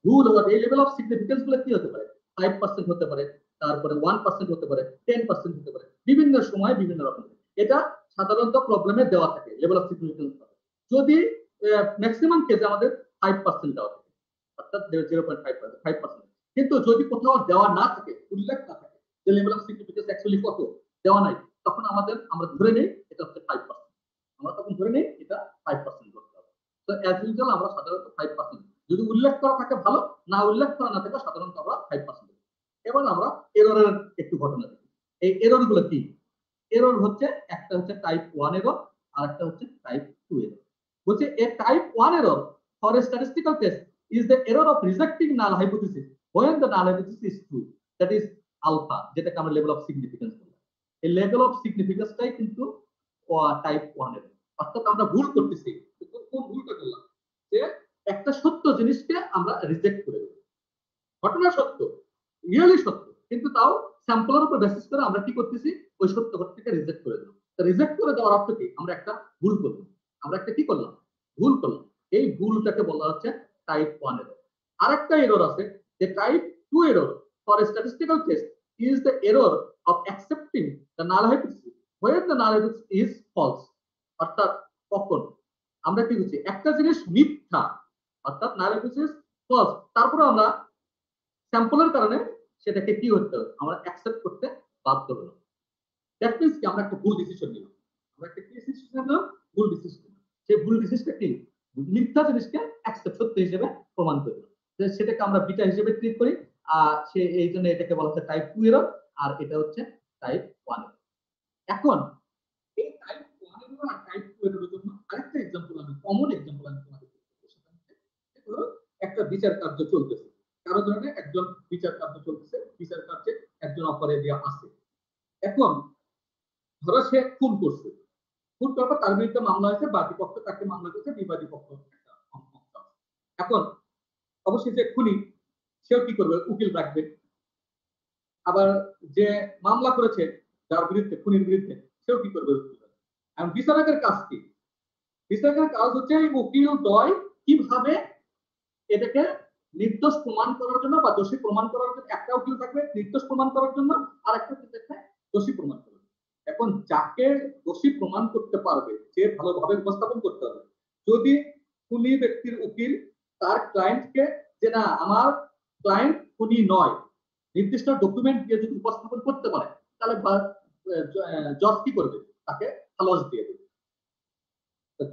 ভুল হওয়ার এই লেভেল অফ সিগনিফিকেন্স গুলো কি হতে পারে, 5% হতে পারে, তারপরে 1% হতে পারে, 10% হতে পারে, বিভিন্ন সময় বিভিন্ন রকম। এটা সাধারণত প্রবলেমে দেওয়া থাকে লেভেল অফ সিগনিফিকেন্স। যদি ম্যাক্সিমাম কেসে আমাদের 5% দেওয়া থাকে, অর্থাৎ 0.5%। কিন্তু যদি কোথাও দেওয়া না থাকে, উল্লেখ না থাকে যে লেভেল অফ সিগনিফিকেন্স অ্যাকচুয়ালি কত, দেওয়া নাই, তখন আমরা ধরে নেই এটা হচ্ছে 5%। আমরা তখন ধরে নেই এটা 5% করতে হবে। তো অ্যাজ ইউজুয়াল আমরা সাধারণত 5%, যদি উল্লেখ করা থাকে ভালো, না উল্লেখ করা না থাকে সাধারণত আমরা 5%। এবার আমরা এররের একটু ঘটনা দেখি। এই এরর গুলো কি? এরর হচ্ছে একটা হচ্ছে টাইপ 1 এরর আর একটা হচ্ছে টাইপ 2 এরর। বলছে a type 1 error for a statistical test is the error of rejecting null hypothesis when the null hypothesis is true, that is alpha, যেটাকে আমরা লেভেল অফ সিগনিফিকেন্স বলি। এই লেভেল অফ সিগনিফিকেন্সটাই কিন্তু type 1 error. অর্থাৎ আমরা ভুল করতেছি। কোন ভুলটা করলাম, যে একটা সত্য জিনিসকে আমরা রিজেক্ট করে দেব। ঘটনা সত্য, রিয়েলি সত্য, কিন্তু তাও স্যাম্পলের উপর বেসিস করে আমরা কি করতেছি, ওই সত্য ঘটনাকে রিজেক্ট করে দেব। রিজেক্ট করে দেওয়ার অর্থ কি, আমরা একটা ভুল করলাম, আমরা একটা কি করলাম, ভুল করলাম। এই ভুলটাকে বলা হচ্ছে টাইপ 1 এরর। আরেকটা এরর আছে যে type 2 error for a statistical test is the error of accepting the null hypothesis when the null hypothesis is false। অর্থাৎ কখন আমরা কি বুঝি, একটা জিনিস মিথ্যা অর্থাৎ নাল হাইপোথিসিস ফলস। তারপরে আমরা স্যাম্পলের কারণে সেটাকে কি হতে হবে, আমরা অ্যাকসেপ্ট করতে বাধ্য হলাম। দ্যাট মিন্স কি আমরা একটা ভুল ডিসিশন নিলাম, আমরা একটা কি ডিসিশন নিলাম, ভুল ডিসিশন। সেই ভুল ডিসিশনটা কি, মিথ্যা জিনিসকে অ্যাকসেপ্ট সত্য হিসেবে প্রমাণ করে দিলাম, সেটাকে আমরা বিটা হিসেবে ট্রিট করি। আর সে এই জন্য এটাকে বলা হচ্ছে টাইপ 2 এরর, আর এটা হচ্ছে টাইপ 1 এরর। এখন এই টাইপ 1 এরর আর টাইপ 2 এররের জন্য আরেকটা एग्जांपल, আমি কমন एग्जांपल আমি তোমাদের ধরো একটা বিচার কার্য চলতেছে, কারো ধরনের একজন বিচার কার্য চলতেছে, বিচার কার্যে একজন অপরাধী আছে। এখন ধরো সে খুন করছে, খুন করার পর তার বিরুদ্ধে মামলা হয়েছে, বাদী পক্ষ তাকে মামলা করেছে, বিবাদী পক্ষ একটা অংশ। এখন অবশ্যই যে খুনি সেও কি করবে, উকিল রাখবে। আবার যে মামলা করেছে যার বিরুদ্ধে, খুনির বিরুদ্ধে, সেও কি করবে, উকিল রাখবে। এখন বিচারকের কাজ কি, বিচারকের কাজ হচ্ছে এই উকিল দ্বয় কিভাবে এটাকে নির্দোষ প্রমাণ করার জন্য বা দোষী প্রমাণ করার জন্য, একটা উকিল থাকবে নির্দোষ প্রমাণ করার জন্য, আর একটা উকিল থাকবে দোষী প্রমাণ করার জন্য। এখন যাকে দোষী প্রমাণ করতে পারবে সে ভালোভাবে উপস্থাপন করতে হবে। যদি খুনি ব্যক্তির উকিল তার ক্লায়েন্টকে যে না আমার ক্লায়েন্ট খুনি নয় নির্দিষ্ট ডকুমেন্ট দিয়ে যদি উপস্থাপন করতে পারে, তাহলে জজ কি করবে, তাকে খালাস দিয়ে দেবে।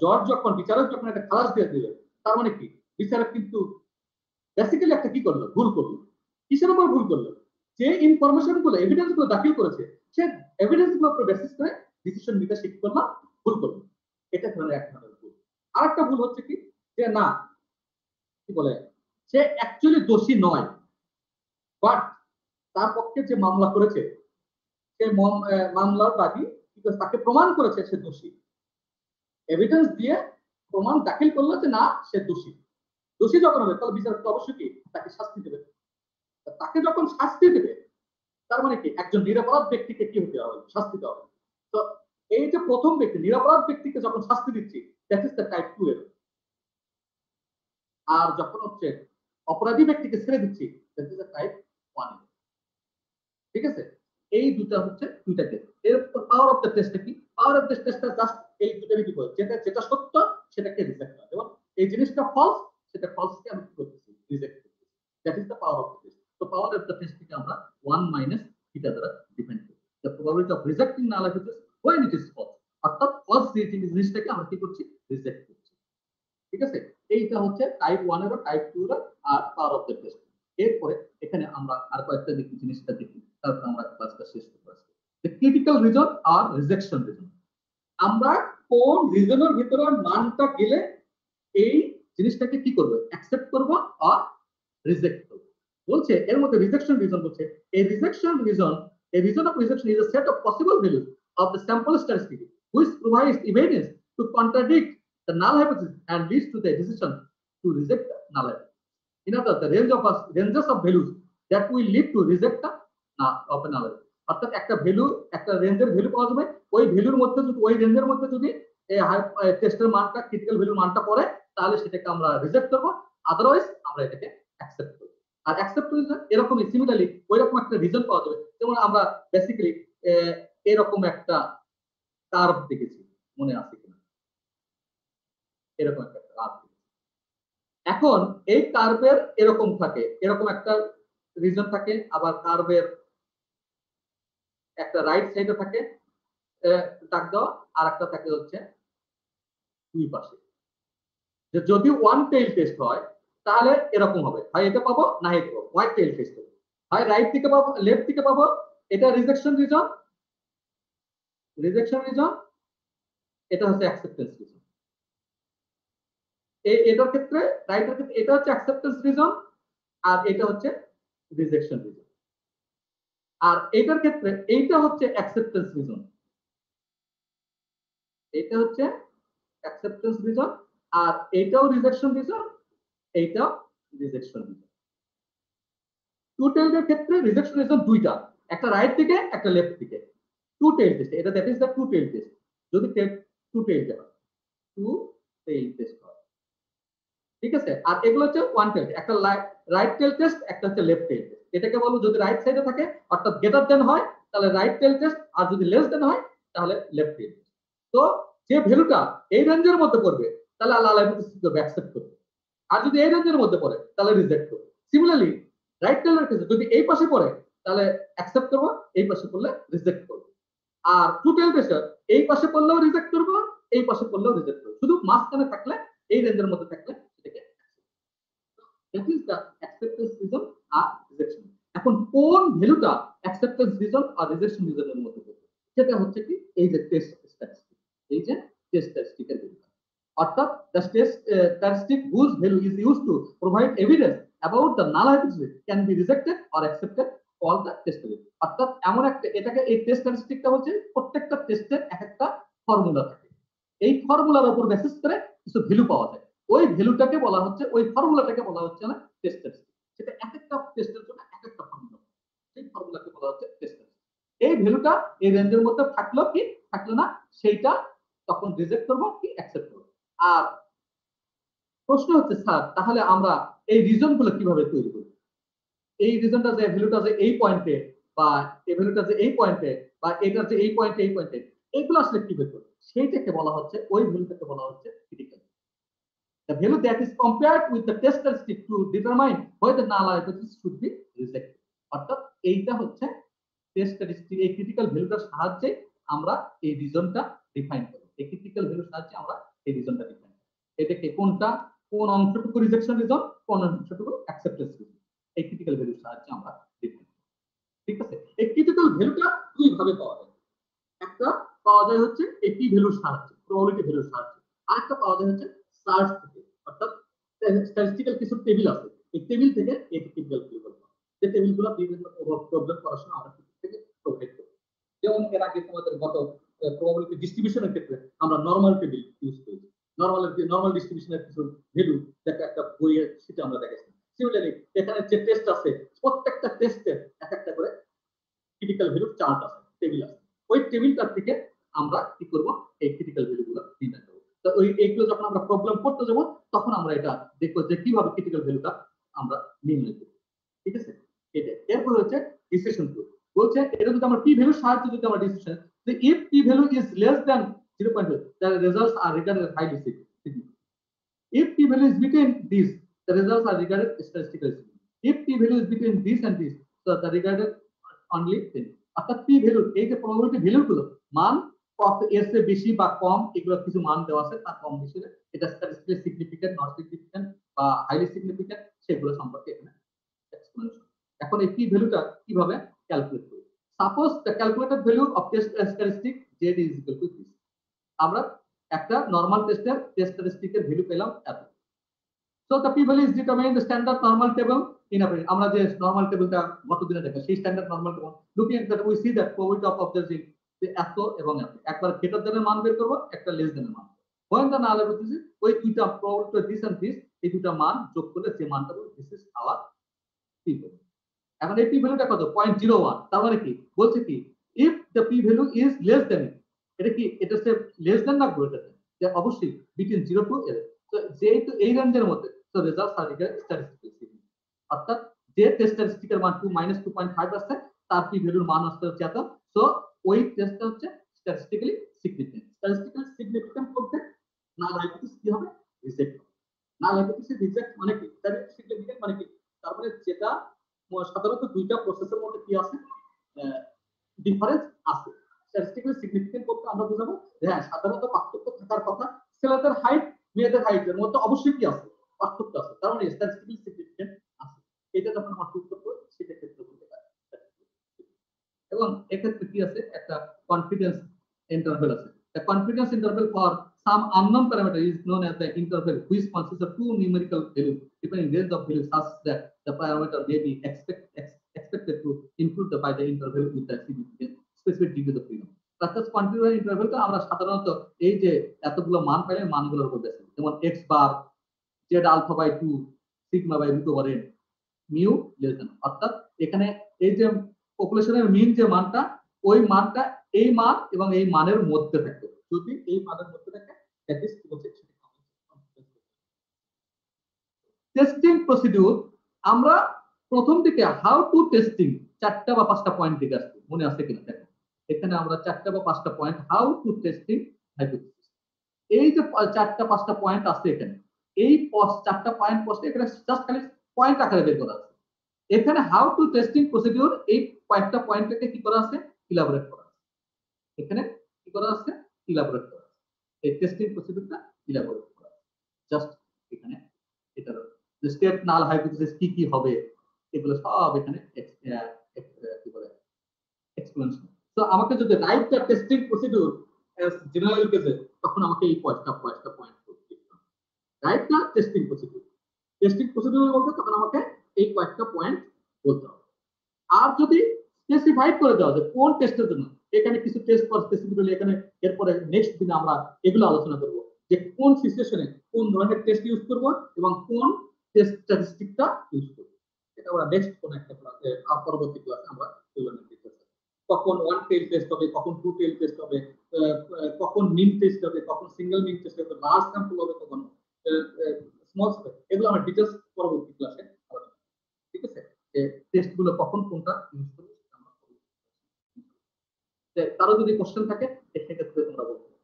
জজ যখন, বিচারক যখন একটা খালাস দিয়ে দিবে, তার মানে কি, বিচারক কিন্তু বেসিক্যালি একটা কি করলো, ভুল করলো। কিসের উপর ভুল করলো, যে ইনফরমেশন গুলো, এভিডেন্স গুলো দাখিল করেছে, সে এভিডেন্স গুলোর উপর বেসিস করে ডিসিশন নিতে শিখতে করলো, ভুল করলো। এটা ধরনের এক ধরনের ভুল। আরেকটা ভুল হচ্ছে কি, যে না কি বলে, সে অ্যাকচুয়ালি দোষী নয়, বাট তার পক্ষে যে মামলা করেছে সে মামলার বাদী তাকে প্রমাণ করেছে সে দোষী, এভিডেন্স দিয়ে প্রমাণ দাখিল করলো যে না সে দোষী। দোষী যখন হবে তাহলে বিচারক তো অবশ্যই কি তাকে শাস্তি দেবে। তাকে যখন শাস্তি দেবে তার মানে কি, একজন নিরপরাধ ব্যক্তিকে কি হতে হবে, শাস্তি দেওয়া হবে। তো এই যে প্রথম ব্যক্তি, নিরপরাধ ব্যক্তিকে যখন শাস্তি দিচ্ছি, that is the type 2 error. আর যখন হচ্ছে অপরাধী ব্যক্তিকে ছেড়ে দিচ্ছি, that is the type 1 error. ঠিক আছে, এই দুটো হচ্ছে দুইটা কেস। এর পাওয়ার অফ দ্য টেস্ট কি, পাওয়ার অফ দ্য টেস্টটা জাস্ট এই দুটোরই বিপরীত, যেটা যেটা সত্য সেটাকে রিজেক্ট করা, এবং এই জিনিসটা ফলস সেটা ফলসকে আমি কি করতেছি, রিজেক্ট করতেছি। That is the power of the test. তো পাওয়ার অফ দ্য টেস্ট থেকে আমরা 1 মাইনাস থিটা দ্বারা ডিপেন্ড করি the probability of rejecting null hypothesis when it is false, অর্থাৎ ফলস যে জিনিসটাকে আমরা কি করছি, রিজেক্ট করছি। ঠিক আছে, এইটা হচ্ছে টাইপ 1 এর, টাইপ 2 এর, আর পাওয়ার অফ দ্য টেস্ট। এরপরে এখানে আমরা আর কয়েকটা দেখি, জিনিসটা দেখি, তারপর আমরা ক্লাসটা শেষ করব। দ্য ক্রিটিক্যাল রিজন আর রিজেকশন রিজন, আমরা কোন রিজনের ভিতরে মানটা গেলে এই জিনিসটাকে কি করব, অ্যাকসেপ্ট করব আর রিজেক্ট করব। বলছে এর মধ্যে রিজেকশন রিজন বলছে a rejection reason, a reason of rejection is a set of possible values of the sample statistic which provides evidence to contradict the null hypothesis and leads to the decision to reject the null hypothesis. In other words, the ranges of values that will lead to reject the of a null hypothesis. অর্থাৎ একটা value, একটা রেঞ্জের value পাওয়া যাবে, ওই ভ্যালুর মধ্যে যদি, ওই রেঞ্জের মধ্যে যদি টেস্টের মানটা, ক্রিটিক্যাল ভ্যালুর মানটা পড়ে, তাহলে সেটাকে আমরা রিজেক্ট করব, আদারওয়াইজ আমরা এটাকে অ্যাকসেপ্ট করব। আর অ্যাকসেপ্ট রিজন এরকমই সিমিলারলি ওইরকম একটা রিজন পাওয়া যাবে। যেমন আমরা বেসিক্যালি এরকম একটা কার্ভ দেখেছি, মনে আছে কিনা, এরকম একটা কার্ভ। এখন এই কার্ভের এরকম থাকে, এরকম একটা রিজন থাকে, আবার কার্ভের একটা রাইট সাইডে থাকে দাগ দেওয়া, আর একটা থাকে হচ্ছে দুই পাশে। যে যদি ওয়ান টেইল টেস্ট হয় তাহলে এরকম হবে, হয় এটা পাবো না এটা পাবো, হোয়াইট টেইল টেস্ট হবে, হয় রাইট থেকে পাবো লেফট থেকে পাবো, এটা রিজেকশন রিজন, রিজেকশন রিজন, এটা হচ্ছে অ্যাকসেপ্টেন্স রিজন। এটার ক্ষেত্রে, রাইটের ক্ষেত্রে এটা হচ্ছে অ্যাকসেপ্টেন্স রিজন, আর এটা হচ্ছে রিজেকশন রিজন। আর এটার ক্ষেত্রে এইটা হচ্ছে অ্যাকসেপ্টেন্স রিজন, এটা হচ্ছে অ্যাকসেপ্টেন্স রিজন, আর এইটাও রিজেকশন রিজন, এইটাও রিজেকশন রিজন। টু টেইলের ক্ষেত্রে রিজেকশন রিজন দুইটা, একটা রাইট থেকে একটা লেফট থেকে। টু টেইল টেস্ট, এটা that is the two tail test. যদি টু টেইল হয়, টু টেইল টেস্ট হয়, ঠিক আছে। আর এগুলো হচ্ছে ওয়ান টেইল, একটা রাইট টেইল টেস্ট, একটা হচ্ছে লেফট টেইল টেস্ট। এটাকে বলবো যদি রাইট সাইডে থাকে অর্থাৎ গ্রেটার দেন হয় তাহলে রাইট টেইল টেস্ট, আর যদি লেস দেন হয় তাহলে লেফট টেইল টেস্ট। তো যে ভ্যালুটা এই রেঞ্জের মধ্যে পড়বে তাহলে আল্লাহ হাইপোথিসিস করবে, অ্যাকসেপ্ট করবে। আর যদি এই রেঞ্জের মধ্যে পড়ে তাহলে রিজেক্ট করবো। সিমিলারলি রাইট টেলের ক্ষেত্রে যদি এই পাশে পড়ে তাহলে অ্যাকসেপ্ট করবো, এই পাশে পড়লে রিজেক্ট করবো। আর টু টেল প্রেসার এই পাশে পড়লেও রিজেক্ট করবো, এই পাশে পড়লেও রিজেক্ট করবো, শুধু মাঝখানে থাকলে এই রেঞ্জের মধ্যে থাকলে সেটাকে that is the acceptance region আর রিজেকশন। এখন কোন ভ্যালুটা অ্যাকসেপ্টেন্স রিজন আর রিজেকশন রিজনের মধ্যে পড়বে, সেটা হচ্ছে কি এই যে টেস্ট স্ট্যাটিস্টিক, এই যে টেস্ট স্ট্যাটিস্টিকের ভ্যালুটা, অর্থাৎ the test statistic whose value is used to provide evidence about the null hypothesis can be rejected or accepted all the test value. অর্থাৎ এমন একটা, এটাকে এই টেস্ট স্ট্যাটিস্টিকটা হচ্ছে প্রত্যেকটা টেস্টের এক একটা ফর্মুলা থাকে, এই ফর্মুলার উপর বেসিস করে কিছু ভ্যালু পাওয়া যায়, ওই ভ্যালুটাকে বলা হচ্ছে, ওই ফর্মুলাটাকে বলা হচ্ছে না টেস্ট স্ট্যাটিস্টিক। সেটা এক একটা টেস্টের জন্য এক একটা ফর্মুলা, সেই ফর্মুলাকে বলা হচ্ছে টেস্ট স্ট্যাটিস্টিক। এই ভ্যালুটা এই রেঞ্জের মধ্যে থাকলো কি থাকলো না সেইটা তখন রিজেক্ট করব কি অ্যাকসেপ্ট করব। আর প্রশ্ন হচ্ছে স্যার তাহলে আমরা এই রিজনগুলো কিভাবে তৈরি করব? এই রিজনটা যে ভ্যালুটা যে এই পয়েন্টে, বা এই ভ্যালুটা যে এই পয়েন্টে, বা এটা যে এই পয়েন্টে এই পয়েন্টে, এগুলো আসলে কি বের করব? সেইটাকে বলা হচ্ছে, ওই ভ্যালুটাকে বলা হচ্ছে critical. The value that is compared with the test statistic to determine whether null hypothesis should be rejected. অর্থাৎ এইটা হচ্ছে টেস্ট স্ট্যাটিস্টিক, এই ক্রিটিক্যাল ভ্যালুটার সাহায্যে আমরা এই রিজনটা ডিফাইন করব। এই ক্রিটিক্যাল ভ্যালুর সাহায্যে আমরা এই রিজনটা ডিফাইন করব। এটাকে কোনটা, কোন অংশটুকু রিজেকশন রিজন, কোন অংশটুকু অ্যাকসেপ্টেন্স রিজন, এই ক্রিটিক্যাল ভ্যালুর সাহায্যে আমরা ডিফাইন করব। ঠিক আছে? এই ক্রিটিক্যাল ভ্যালুটা দুই ভাবে পাওয়া যায়। একটা পাওয়া যায় হচ্ছে এই পি ভ্যালুর সাহায্যে, প্রবাবিলিটি ভ্যালুর সাহায্যে। আরেকটা পাওয়া যায় হচ্ছে সার্চ থেকে, অর্থাৎ স্ট্যাটিস্টিক্যাল কিছু টেবিল আছে, এই টেবিল থেকে এই ক্রিটিক্যাল ভ্যালু করব, যে টেবিলগুলো বিভিন্ন প্রবলেম পড়াশোনা আমরা থেকে প্রোভাইড করি। যেমন এর আগে তোমাদের গত প্রবাবিলিটি ডিস্ট্রিবিউশনের ক্ষেত্রে আমরা নরমাল টেবিল ইউজ করি, নরমাল ডিস্ট্রিবিউশনের কিছু ভ্যালু দেখা একটা বইয়ের সেটা আমরা দেখেছি। সিমিলারলি এখানে যে টেস্ট আছে প্রত্যেকটা টেস্টের এক একটা করে ক্রিটিক্যাল ভ্যালু চার্ট আছে, টেবিল আছে, ওই টেবিলটার থেকে আমরা কি করব, এই ক্রিটিক্যাল ভ্যালুগুলো নির্ণয় করব। তো ওই এইগুলো যখন আমরা প্রবলেম করতে যাব তখন আমরা এটা দেখব যে কিভাবে ক্রিটিক্যাল ভ্যালুটা আমরা নির্ণয় করব। ঠিক আছে? এটা এরপর হচ্ছে ডিসিশন টুল বলছে, এটা যদি আমরা পি ভ্যালুর সাহায্যে যদি আমরা ডিসিশন, যে if P value is less than 0.2 the results are regarded as highly significant. If p value is between these, the results are regarded statistically significant. If p value is between this and this, so the regarded only then. অর্থাৎ p value, এই যে probability ভ্যালুগুলো মান কত এর চেয়ে বেশি বা কম, এগুলো কিছু মান দেওয়া আছে, তার কম বেশি এটা স্ট্যাটিস্টিক্যালি সিগনিফিক্যান্ট, নট সিগনিফিক্যান্ট বা হাইলি সিগনিফিক্যান্ট, সেগুলো সম্পর্কে এখানে এক্সপ্লেনেশন। এখন এই p ভ্যালুটা কিভাবে ক্যালকুলেট করব? Suppose the calculated value of test statistic z is equal to this. আমরা একটা নরমাল টেস্টের টেস্ট স্ট্যাটিস্টিকের ভ্যালু পেলাম এত। So the p value is determined the standard normal table in a আমরা যে নরমাল টেবিলটা গত দিনে দেখা, সেই standard normal table looking at that we see that probability of observing যে এত এবং এত, একবার গ্রেটার দ্যানের মান বের করব, একটা লেস দ্যানের মান। when the null hypothesis, ওই দুইটা probability this and this, এই দুইটা মান যোগ করলে যে মানটা পাবো, this is our p value। এখন এই p ভ্যালুটা কত? 0.01। তার মানে কি বলছে কি, if the p value is less than it, এটা কি এটা সে লেস দ্যান না গ্রেটার দ্যান, যে অবশ্যই between 0 to l। তো যেহেতু এই রেঞ্জের মধ্যে, so results are regarded statistically significant। অর্থাৎ যে টেস্ট স্ট্যাটিস্টিকের মান 2 - 2.5 তার p ভ্যালুর মান আসছে হচ্ছে এত, সো ওই টেস্টটা হচ্ছে স্ট্যাটিস্টিক্যালি সিগনিফিক্যান্ট। স্ট্যাটিস্টিক্যালি সিগনিফিক্যান্ট করতে নাল হাইপোথিসিস কি হবে? রিজেক্ট হবে। নাল হাইপোথিসিস রিজেক্ট মানে কি? স্ট্যাটিস্টিক্যালি সিগনিফিক্যান্ট মানে কি? তার মানে যেটা সাধারণত দুইটা প্রসেসের মধ্যে কি আছে, ডিফারেন্স আছে। স্ট্যাটিস্টিক্যালি সিগনিফিক্যান্ট করতে আমরা বুঝাবো যে হ্যাঁ সাধারণত পার্থক্য থাকার কথা, ছেলেদের হাইট মেয়েদের হাইটের মধ্যে অবশ্যই কি আছে, পার্থক্য আছে, তার মানে স্ট্যাটিস্টিক্যালি সিগনিফিক্যান্ট আছে। এটা যখন আমরা উত্তর করব সেটা ক্ষেত্রে বলতে পারি। এবং এক্ষেত্রে কি আছে, একটা কনফিডেন্স ইন্টারভ্যাল আছে। The confidence interval for some unknown parameter is known as the interval, which consists of two numerical values depending range of values such that the parameter may be expected to include by the interval with the significant specific degree of freedom. অর্থাৎ confidence ইন্টারভ্যালটা আমরা সাধারণত এই যে এতগুলো মান পাইলে মানগুলোর উপর base, যেমন x bar, z alpha by 2, sigma by root over n, mu less than. অর্থাৎ এখানে এই যে পপুলেশনের মিন যে মানটা, ওই মানটা এই মান এবং এই মানের মধ্যে থাকে, যদি এই মানের মধ্যে থাকে দ্যাট ইজ কি বলছে টেস্টিং প্রসিডিউর। আমরা প্রথম দিকে হাউ টু টেস্টিং 4টা বা 5টা পয়েন্ট দিকে আসছে, মনে আছে কিনা দেখো, এখানে আমরা 4টা বা 5টা point how to testing hypothesis, এই যে 4টা 5টা পয়েন্ট আছে এখানে, এই চারটা পয়েন্ট পোস্টে এখানে জাস্ট খালি পয়েন্ট আকারে বের করা আছে। এখানে হাউ টু টেস্টিং প্রসিডিউর এই কয়েকটা পয়েন্টটাকে কি করা আছে, ইলাবোরেট করা আছে। এখানে কি করা আছে, ইলাবোরেট করা আছে। এই টেস্টিং প্রসিডিউরটা ইলাবোরেট করা আছে। জাস্ট এখানে এটার স্টেট নাল হাইপোথিসিস কি কি হবে এগুলো সব এখানে কি বলে এক্সপ্লেনেশন। তো আমাকে যদি write the testing procedure as general কেসে, তখন আমাকে এই পয়েন্ট করতে হবে। Write the testing procedure, testing procedure বলতে তখন আমাকে এই কয়েকটা পয়েন্ট বলতে হবে। আর যদি স্পেসিফাইড করে দেওয়া যায় কোন টেস্টের জন্য, এখানে কিছু টেস্ট ফর স্পেসিফিক্যালি এখানে এরপরে নেক্সট দিনে আমরা এগুলো আলোচনা করব যে কোন সিচুয়েশনে কোন ধরনের টেস্ট ইউজ করব এবং কোন টেস্ট স্ট্যাটিস্টিকটা ইউজ করব। এটা আমরা নেক্সট কোন একটা ক্লাসে আর পরবর্তী ক্লাসে আমরা এগুলো নিয়ে দেখব। কখন ওয়ান টেল টেস্ট হবে, কখন টু টেল টেস্ট হবে, কখন মিন টেস্ট হবে, কখন সিঙ্গেল মিন টেস্ট হবে, লার্জ স্যাম্পল হবে, কখন স্মল স্যাম্পল, এগুলো আমরা ডিটেইলস পরবর্তী ক্লাসে আলোচনা করব। ঠিক আছে, যে টেস্ট গুলো কখন কোনটা ইউজ করব সেটা আমরা করব। যে কারো যদি কোশ্চেন থাকে সেক্ষেত্রে তোমরা বলতে পারো।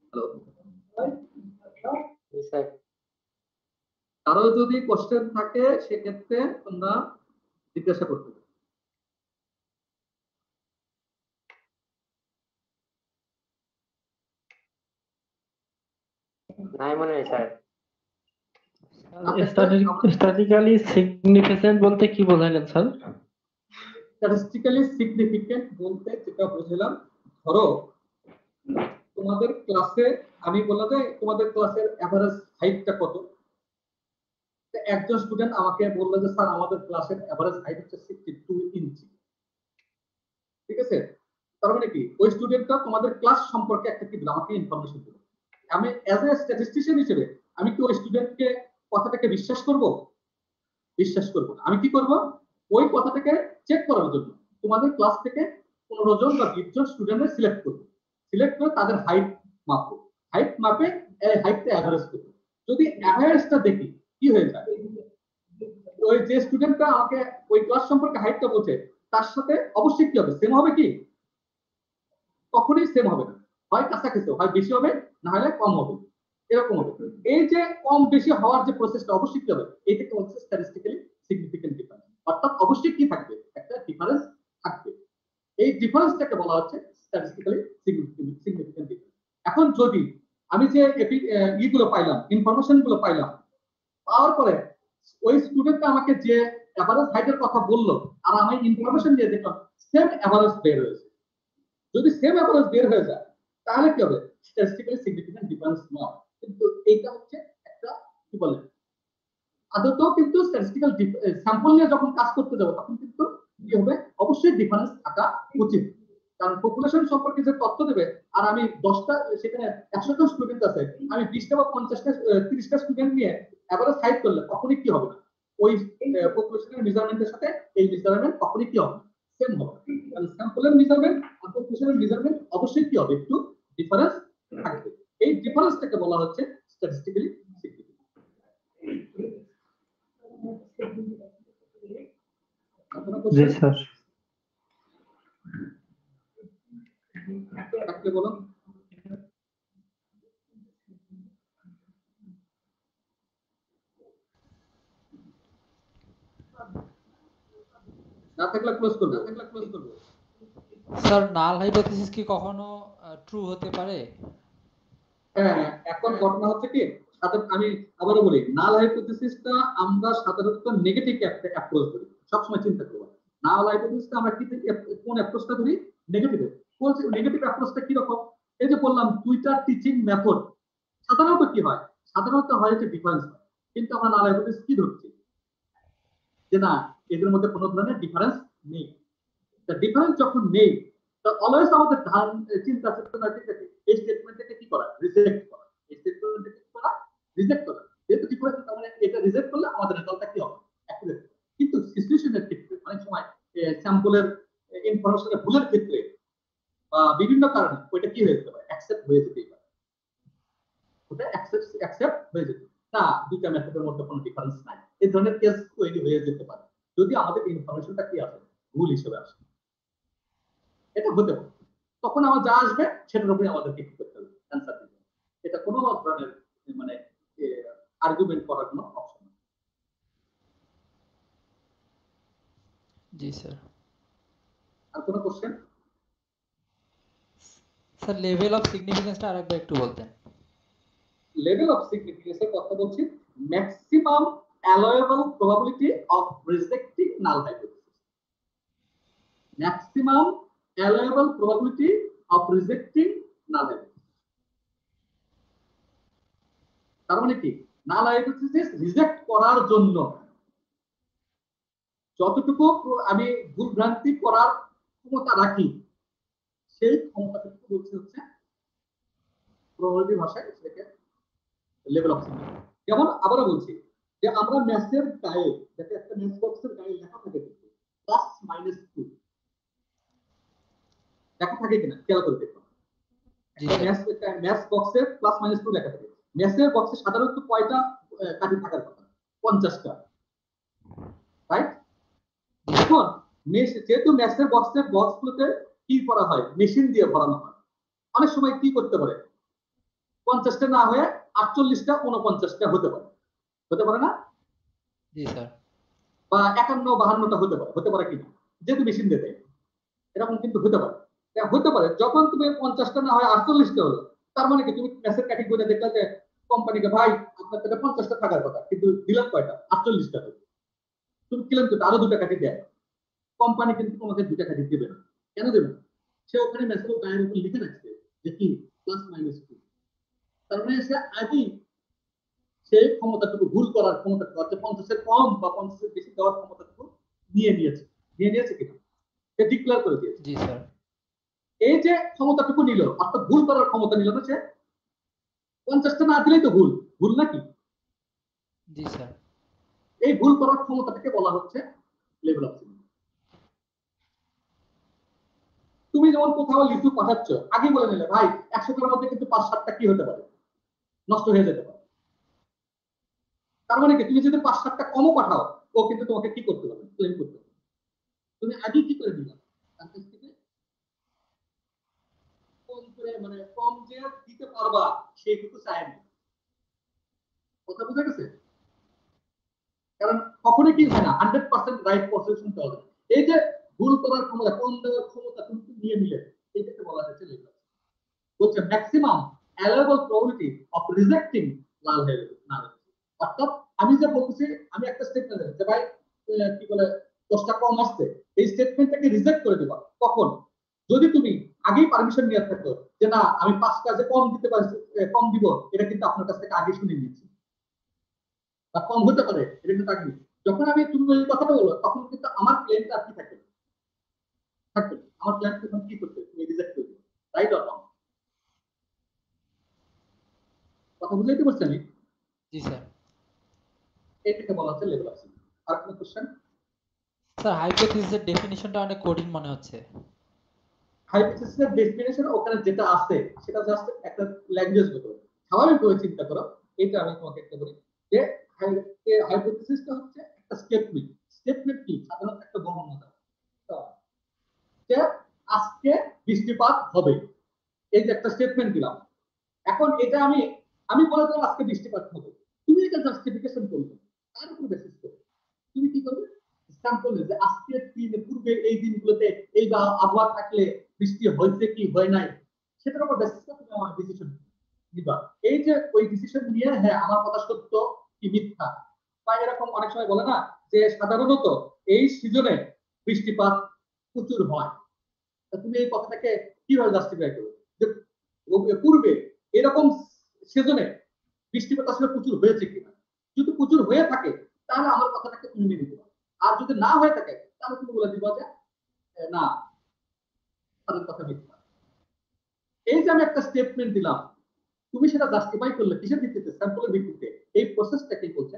হ্যালো স্যার, কারো যদি কোশ্চেন থাকে সেক্ষেত্রে তোমরা জিজ্ঞাসা করতে পারো। নাই মনে হয় স্যার। স্ট্যাটিস্টিক্যালি সিগনিফিকেন্ট বলতে কি বোঝালেন স্যার? স্ট্যাটিস্টিক্যালি সিগনিফিকেন্ট বলতে যেটা বুঝলাম, ধরো তোমাদের ক্লাসে আমি বললাম যে তোমাদের ক্লাসের এভারেজ হাইটটা কত, একজন স্টুডেন্ট আমাকে বললো যে স্যার আমাদের ক্লাসের এভারেজ হাইট হচ্ছে 62 ইঞ্চি। ঠিক আছে, তার মানে কি ওই স্টুডেন্টটা তোমাদের ক্লাস সম্পর্কে একটা কি দিল, আমাকে ইনফরমেশন দিল। আমি অ্যাজ এ স্ট্যাটিস্টিশিয়ান হিসেবে আমি কি ওই স্টুডেন্টকে কথাটাকে বিশ্বাস করব? বিশ্বাস করব না। আমি কি করব, ওই কথাটাকে চেক করার জন্য তোমাদের ক্লাস থেকে 15 জন বা 20 জন স্টুডেন্টকে সিলেক্ট করব। সিলেক্ট করে তাদের হাইট মাপবো, হাইট মাপে এই হাইটটা এভারেজ করব। যদি এভারেজটা দেখি কি হয়ে যায়, ওই যে স্টুডেন্টটা আমাকে ওই ক্লাস সম্পর্কে হাইটটা বলছে তার সাথে অবশ্যই কি হবে, সেম হবে কি? কখনোই সেম হবে না, হয় কাছাকাছি, হয় বেশি হবে, না হলে কম হবে, এরকম হবে। এই যে কম বেশি হওয়ার যে প্রসেসটা অবশ্যই কি হবে, এইটাকে বলছে স্ট্যাটিস্টিক্যালি সিগনিফিকেন্ট ডিফারেন্স। অর্থাৎ অবশ্যই কি থাকবে, একটা ডিফারেন্স থাকবে। এই ডিফারেন্সটাকে বলা হচ্ছে স্ট্যাটিস্টিক্যালি সিগনিফিকেন্ট ডিফারেন্স। এখন যদি আমি যে ইগুলো পাইলাম, ইনফরমেশন গুলো পাইলাম, পাওয়ার পরে ওই স্টুডেন্টটা আমাকে যে এভারেজ হাইটের কথা বললো আর আমি ইনফরমেশন দিয়ে দেখলাম সেম এভারেজ বের হয়েছে, যদি সেম এভারেজ বের হয়ে যায় তাহলে কি হবে, স্ট্যাটিস্টিক্যালি সিগনিফিকেন্ট ডিফারেন্স নয়। কিন্তু এইটা হচ্ছে একটা কি বলে, আদতেও কিন্তু স্ট্যাটিস্টিক্যাল স্যাম্পল নিয়ে যখন কাজ করতে যাবো তখন কিন্তু কি হবে, অবশ্যই ডিফারেন্স থাকা উচিত। কারণ পপুলেশন সম্পর্কে যে তথ্য দেবে আর আমি 10টা, সেখানে 100 জন স্টুডেন্ট আছে, আমি 20টা বা 50টা 30টা স্টুডেন্ট নিয়ে এভারেজ হাইট করলে কখনই কি হবে না, ওই পপুলেশনের মেজারমেন্টের সাথে এই মেজারমেন্ট কখনই কি হবে, সেম হবে। কারণ স্যাম্পলের মেজারমেন্ট আর পপুলেশনের মেজারমেন্ট অবশ্যই কি হবে, একটু ডিফারেন্স থাকবে। এই ডিফারেন্সটাকে বলা হচ্ছে স্ট্যাটিস্টিক্যালি সিগনিফিকেন্ট। জি স্যার। থাকলে বলো। না থাকলে ক্লোজ করব। স্যার নাল হাইপোথিসিস কি কখনো ট্রু হতে পারে? হ্যাঁ, এখন ঘটনা হচ্ছে কি, আমি আবারও বলি, নাল হাইপোথিসিসটা আমরা সাধারণত নেগেটিভ অ্যাপ্রোচ করি। সবসময় চিন্তা করব, নাল হাইপোথিসিসটা আমরা কি কোন অ্যাপ্রোচটা করি, নেগেটিভ। বলছি নেগেটিভ অ্যাপ্রোচটা কি রকম, এই যে বললাম দুইটা টিচিং মেথড, সাধারণত কি হয়, সাধারণত হয় যে ডিফারেন্স হয়। কিন্তু আমরা নাল হাইপোথিসিস কি ধরছি, যে না এদের মধ্যে কোনো ধরনের ডিফারেন্স নেই। ডিফারেন্স যখন নেই, তো অলওয়েজ আমাদের চিন্তা চেতনা ঠিক আছে এই স্টেটমেন্টটাকে কি করা, রিজেক্ট করা। এই স্টেটমেন্টটাকে কি করা, রিজেক্ট করা। যেহেতু ডিফারেন্স, তার মানে এটা রিজেক্ট করলে আমাদের রেজাল্টটা কি হবে, অ্যাকুরেট। কিন্তু সিচুয়েশনের ক্ষেত্রে অনেক সময় স্যাম্পলের ইনফরমেশনের ভুলের ক্ষেত্রে বা বিভিন্ন কারণে ওইটা কি হয়ে যেতে পারে, অ্যাকসেপ্ট হয়ে যেতেই পারে, ওটা অ্যাকসেপ্ট হয়ে যেতে না, দুইটা মেথডের মধ্যে কোনো ডিফারেন্স নাই, এই ধরনের কেস তৈরি হয়ে যেতে পারে যদি আমাদের ইনফরমেশনটা কি আসে, ভুল হিসেবে আসে। এটা হতে পারে। তখন আমার যা আসবে সেটার উপরে আমাদেরকে কি করতে হবে, অ্যান্সার দিতে হবে। এটা কোনো ধরনের মানে আর্গুমেন্ট করার কোনো অপশন নেই। জি স্যার। আর কোনো কোশ্চেন? স্যার লেভেল অফ সিগনিফিকেন্সটা আরেকবার একটু বলতেন। লেভেল অফ সিগনিফিকেন্সের কথা বলছি, maximum allowable probability of rejecting null hypothesis. Maximum allowable probability of rejecting null hypothesis. তার মানে কি, নাল হাইপোথিসিস রিজেক্ট করার জন্য যতটুকু আমি ভুল ভ্রান্তি করার ক্ষমতা রাখি, সেই ক্ষমতাটুকু বলছে হচ্ছে প্রবাবিলিটি ভাষায় সেটাকে লেভেল অফ সিগনিফিকেন্স। যেমন আবারও বলছি যে আমরা ম্যাথের গায়ে, যাতে একটা ম্যাথ বক্সের গায়ে লেখা থাকে প্লাস মাইনাস 2 লেখা থাকে কিনা খেয়াল করে দেখুন। ম্যাথ বক্সের প্লাস মাইনাস 2 লেখা থাকে। ম্যাথের বক্সে সাধারণত কয়টা কাঠি থাকার কথা? 50টা, রাইট? এখন যেহেতু ম্যাথের বক্সগুলোতে কি করা হয়, মেশিন দিয়ে ভরানো হয়, অনেক সময় কি করতে পারে, 50টা না হয়ে 48টা 49টা হতে পারে, হতে পারে না? জি স্যার। বা 51 52টা হতে পারে কিনা, যেহেতু মেশিন দিয়ে দেয়, এরকম কিন্তু হতে পারে। হতে পারে যখন তুমি 50টা না হয় 48টা হলো, তার মানে কি তুমি ম্যাচের ক্যাটেগরি দেখলে যে কোম্পানিকে ভাই আপনার কাছে 50টা থাকার কথা, কিন্তু দিলাম কয়টা, 48টা হলো। তুমি কিলেন তো আরো 2টা কাটি দেয়, কোম্পানি কিন্তু তোমাকে 2টা কাটি দেবে না। কেন দেবে না? সে ওখানে ম্যাচের গায়ের উপর লিখে রাখছে যে কি প্লাস মাইনাস 2। তার মানে সে আগেই সেই ক্ষমতাটুকু, ভুল করার ক্ষমতাটুকু, অর্থাৎ 50-এর কম বা 50-এর বেশি দেওয়ার ক্ষমতাটুকু নিয়ে নিয়েছে কিনা সে ডিক্লেয়ার করে দিয়েছে। জি স্যার। এই যে ক্ষমতাটুকু নিল, অর্থাৎ ভুল করার ক্ষমতা নিল না সে, 50টা না দিলেই তো ভুল নাকি? জি স্যার। এই ভুল করার ক্ষমতাটাকে বলা হচ্ছে লেভেল অফ সিগনিফিকেন্স। তুমি যেমন কোথাও লিচু পাঠাচ্ছ, আগে বলে নিলে ভাই 100টার মধ্যে কিন্তু 5-7টা কি হতে পারে, নষ্ট হয়ে যেতে পারে। তার মানে কি, তুমি যদি 5-7টা কমও পাঠাও, ও কিন্তু তোমাকে কি করতে পারবে, ক্লেম করতে পারবে। তুমি আগে কি করে দিলা, তার কাছ থেকে কম করে, মানে কম যে দিতে পারবা সেইটুকু চাই না। কথা বুঝা গেছে? কারণ কখনোই কি হয় না 100% রাইট পজিশন পাওয়া যায়। এই যে ভুল করার ক্ষমতা, কম দেওয়ার ক্ষমতা তুমি নিয়ে নিলে, এটাকে বলা হচ্ছে লেভেল। বলছে maximum allowable probability of rejecting null hair null. অর্থাৎ আমি যে বলতেছি, আমি একটা স্টেটমেন্ট দেব যে ভাই কি বলে 10টা কম আসছে, এই স্টেটমেন্টটাকে রিজেক্ট করে দিবা কখন? যদি তুমি আগেই পারমিশন নিয়ে থাকো যে না আমি 5টা যে কম দিতে পারছি, কম দিব, এটা কিন্তু আপনার কাছ থেকে আগে শুনে নিয়েছি, বা কম হতে পারে এটা কিন্তু আগে। যখন আমি তুমি এই কথাটা বলো, তখন কিন্তু আমার ক্লেমটা কি থাকবে, আমার ক্লেম তখন কি করতে, তুমি রিজেক্ট করে দিবে, রাইট অর রং? কথা বুঝাইতে পারছি আমি? জি স্যার। এটাকে বলা হচ্ছে লেভেল অফ সিগনিফিকেন্স। আর কোনো কোশ্চেন? স্যার হাইপোথিসিসের ডেফিনিশনটা অনেক কঠিন মনে হচ্ছে। হাইপোথিসিসের ডেফিনিশন ওখানে যেটা আছে সেটা জাস্ট একটা ল্যাঙ্গুয়েজ মতো, স্বাভাবিকভাবে চিন্তা করো। এটা আমি তোমাকে একটা বলি যে হাইপোথিসিসটা হচ্ছে একটা স্টেটমেন্ট। স্টেটমেন্ট কি, সাধারণত একটা বর্ণনা দেওয়া যে আজকে বৃষ্টিপাত হবে, এই যে একটা স্টেটমেন্ট দিলাম। এখন এটা আমি বলে দিলাম আজকে বৃষ্টিপাত হবে, তুমি এটা জাস্টিফিকেশন করবে, তার উপর বেসিস করে তুমি কি করবে, স্যাম্পল যে আজকের দিনে পূর্বে এই দিনগুলোতে এই বা আবহাওয়া থাকলে বৃষ্টি হয়েছে কি হয় নাই, সেটার উপর বেসিস করে তুমি আমার ডিসিশন নিবা। এই যে ওই ডিসিশন নিয়ে হ্যাঁ আমার কথা সত্য কি মিথ্যা, বা এরকম অনেক সময় বলে না যে সাধারণত এই সিজনে বৃষ্টিপাত প্রচুর হয়, তুমি এই কথাটাকে কিভাবে জাস্টিফাই করবে যে পূর্বে এরকম সিজনে বৃষ্টিপাত আসলে প্রচুর হয়েছে কিনা? যদি প্রচুর হয়ে থাকে তাহলে আমার কথাটাকে তুমি মেনে নিতে পারো, আর যদি না হয়ে থাকে তাহলে তুমি বলে দিবা যে না, তাদের কথা মিথ্যা। এই যে আমি একটা স্টেটমেন্ট দিলাম, তুমি সেটা জাস্টিফাই করলে কিসের ভিত্তিতে, স্যাম্পলের ভিত্তিতে। এই প্রসেসটাকে বলছে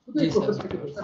শুধু জি এই স্যার, প্রসেসটাকে বলছে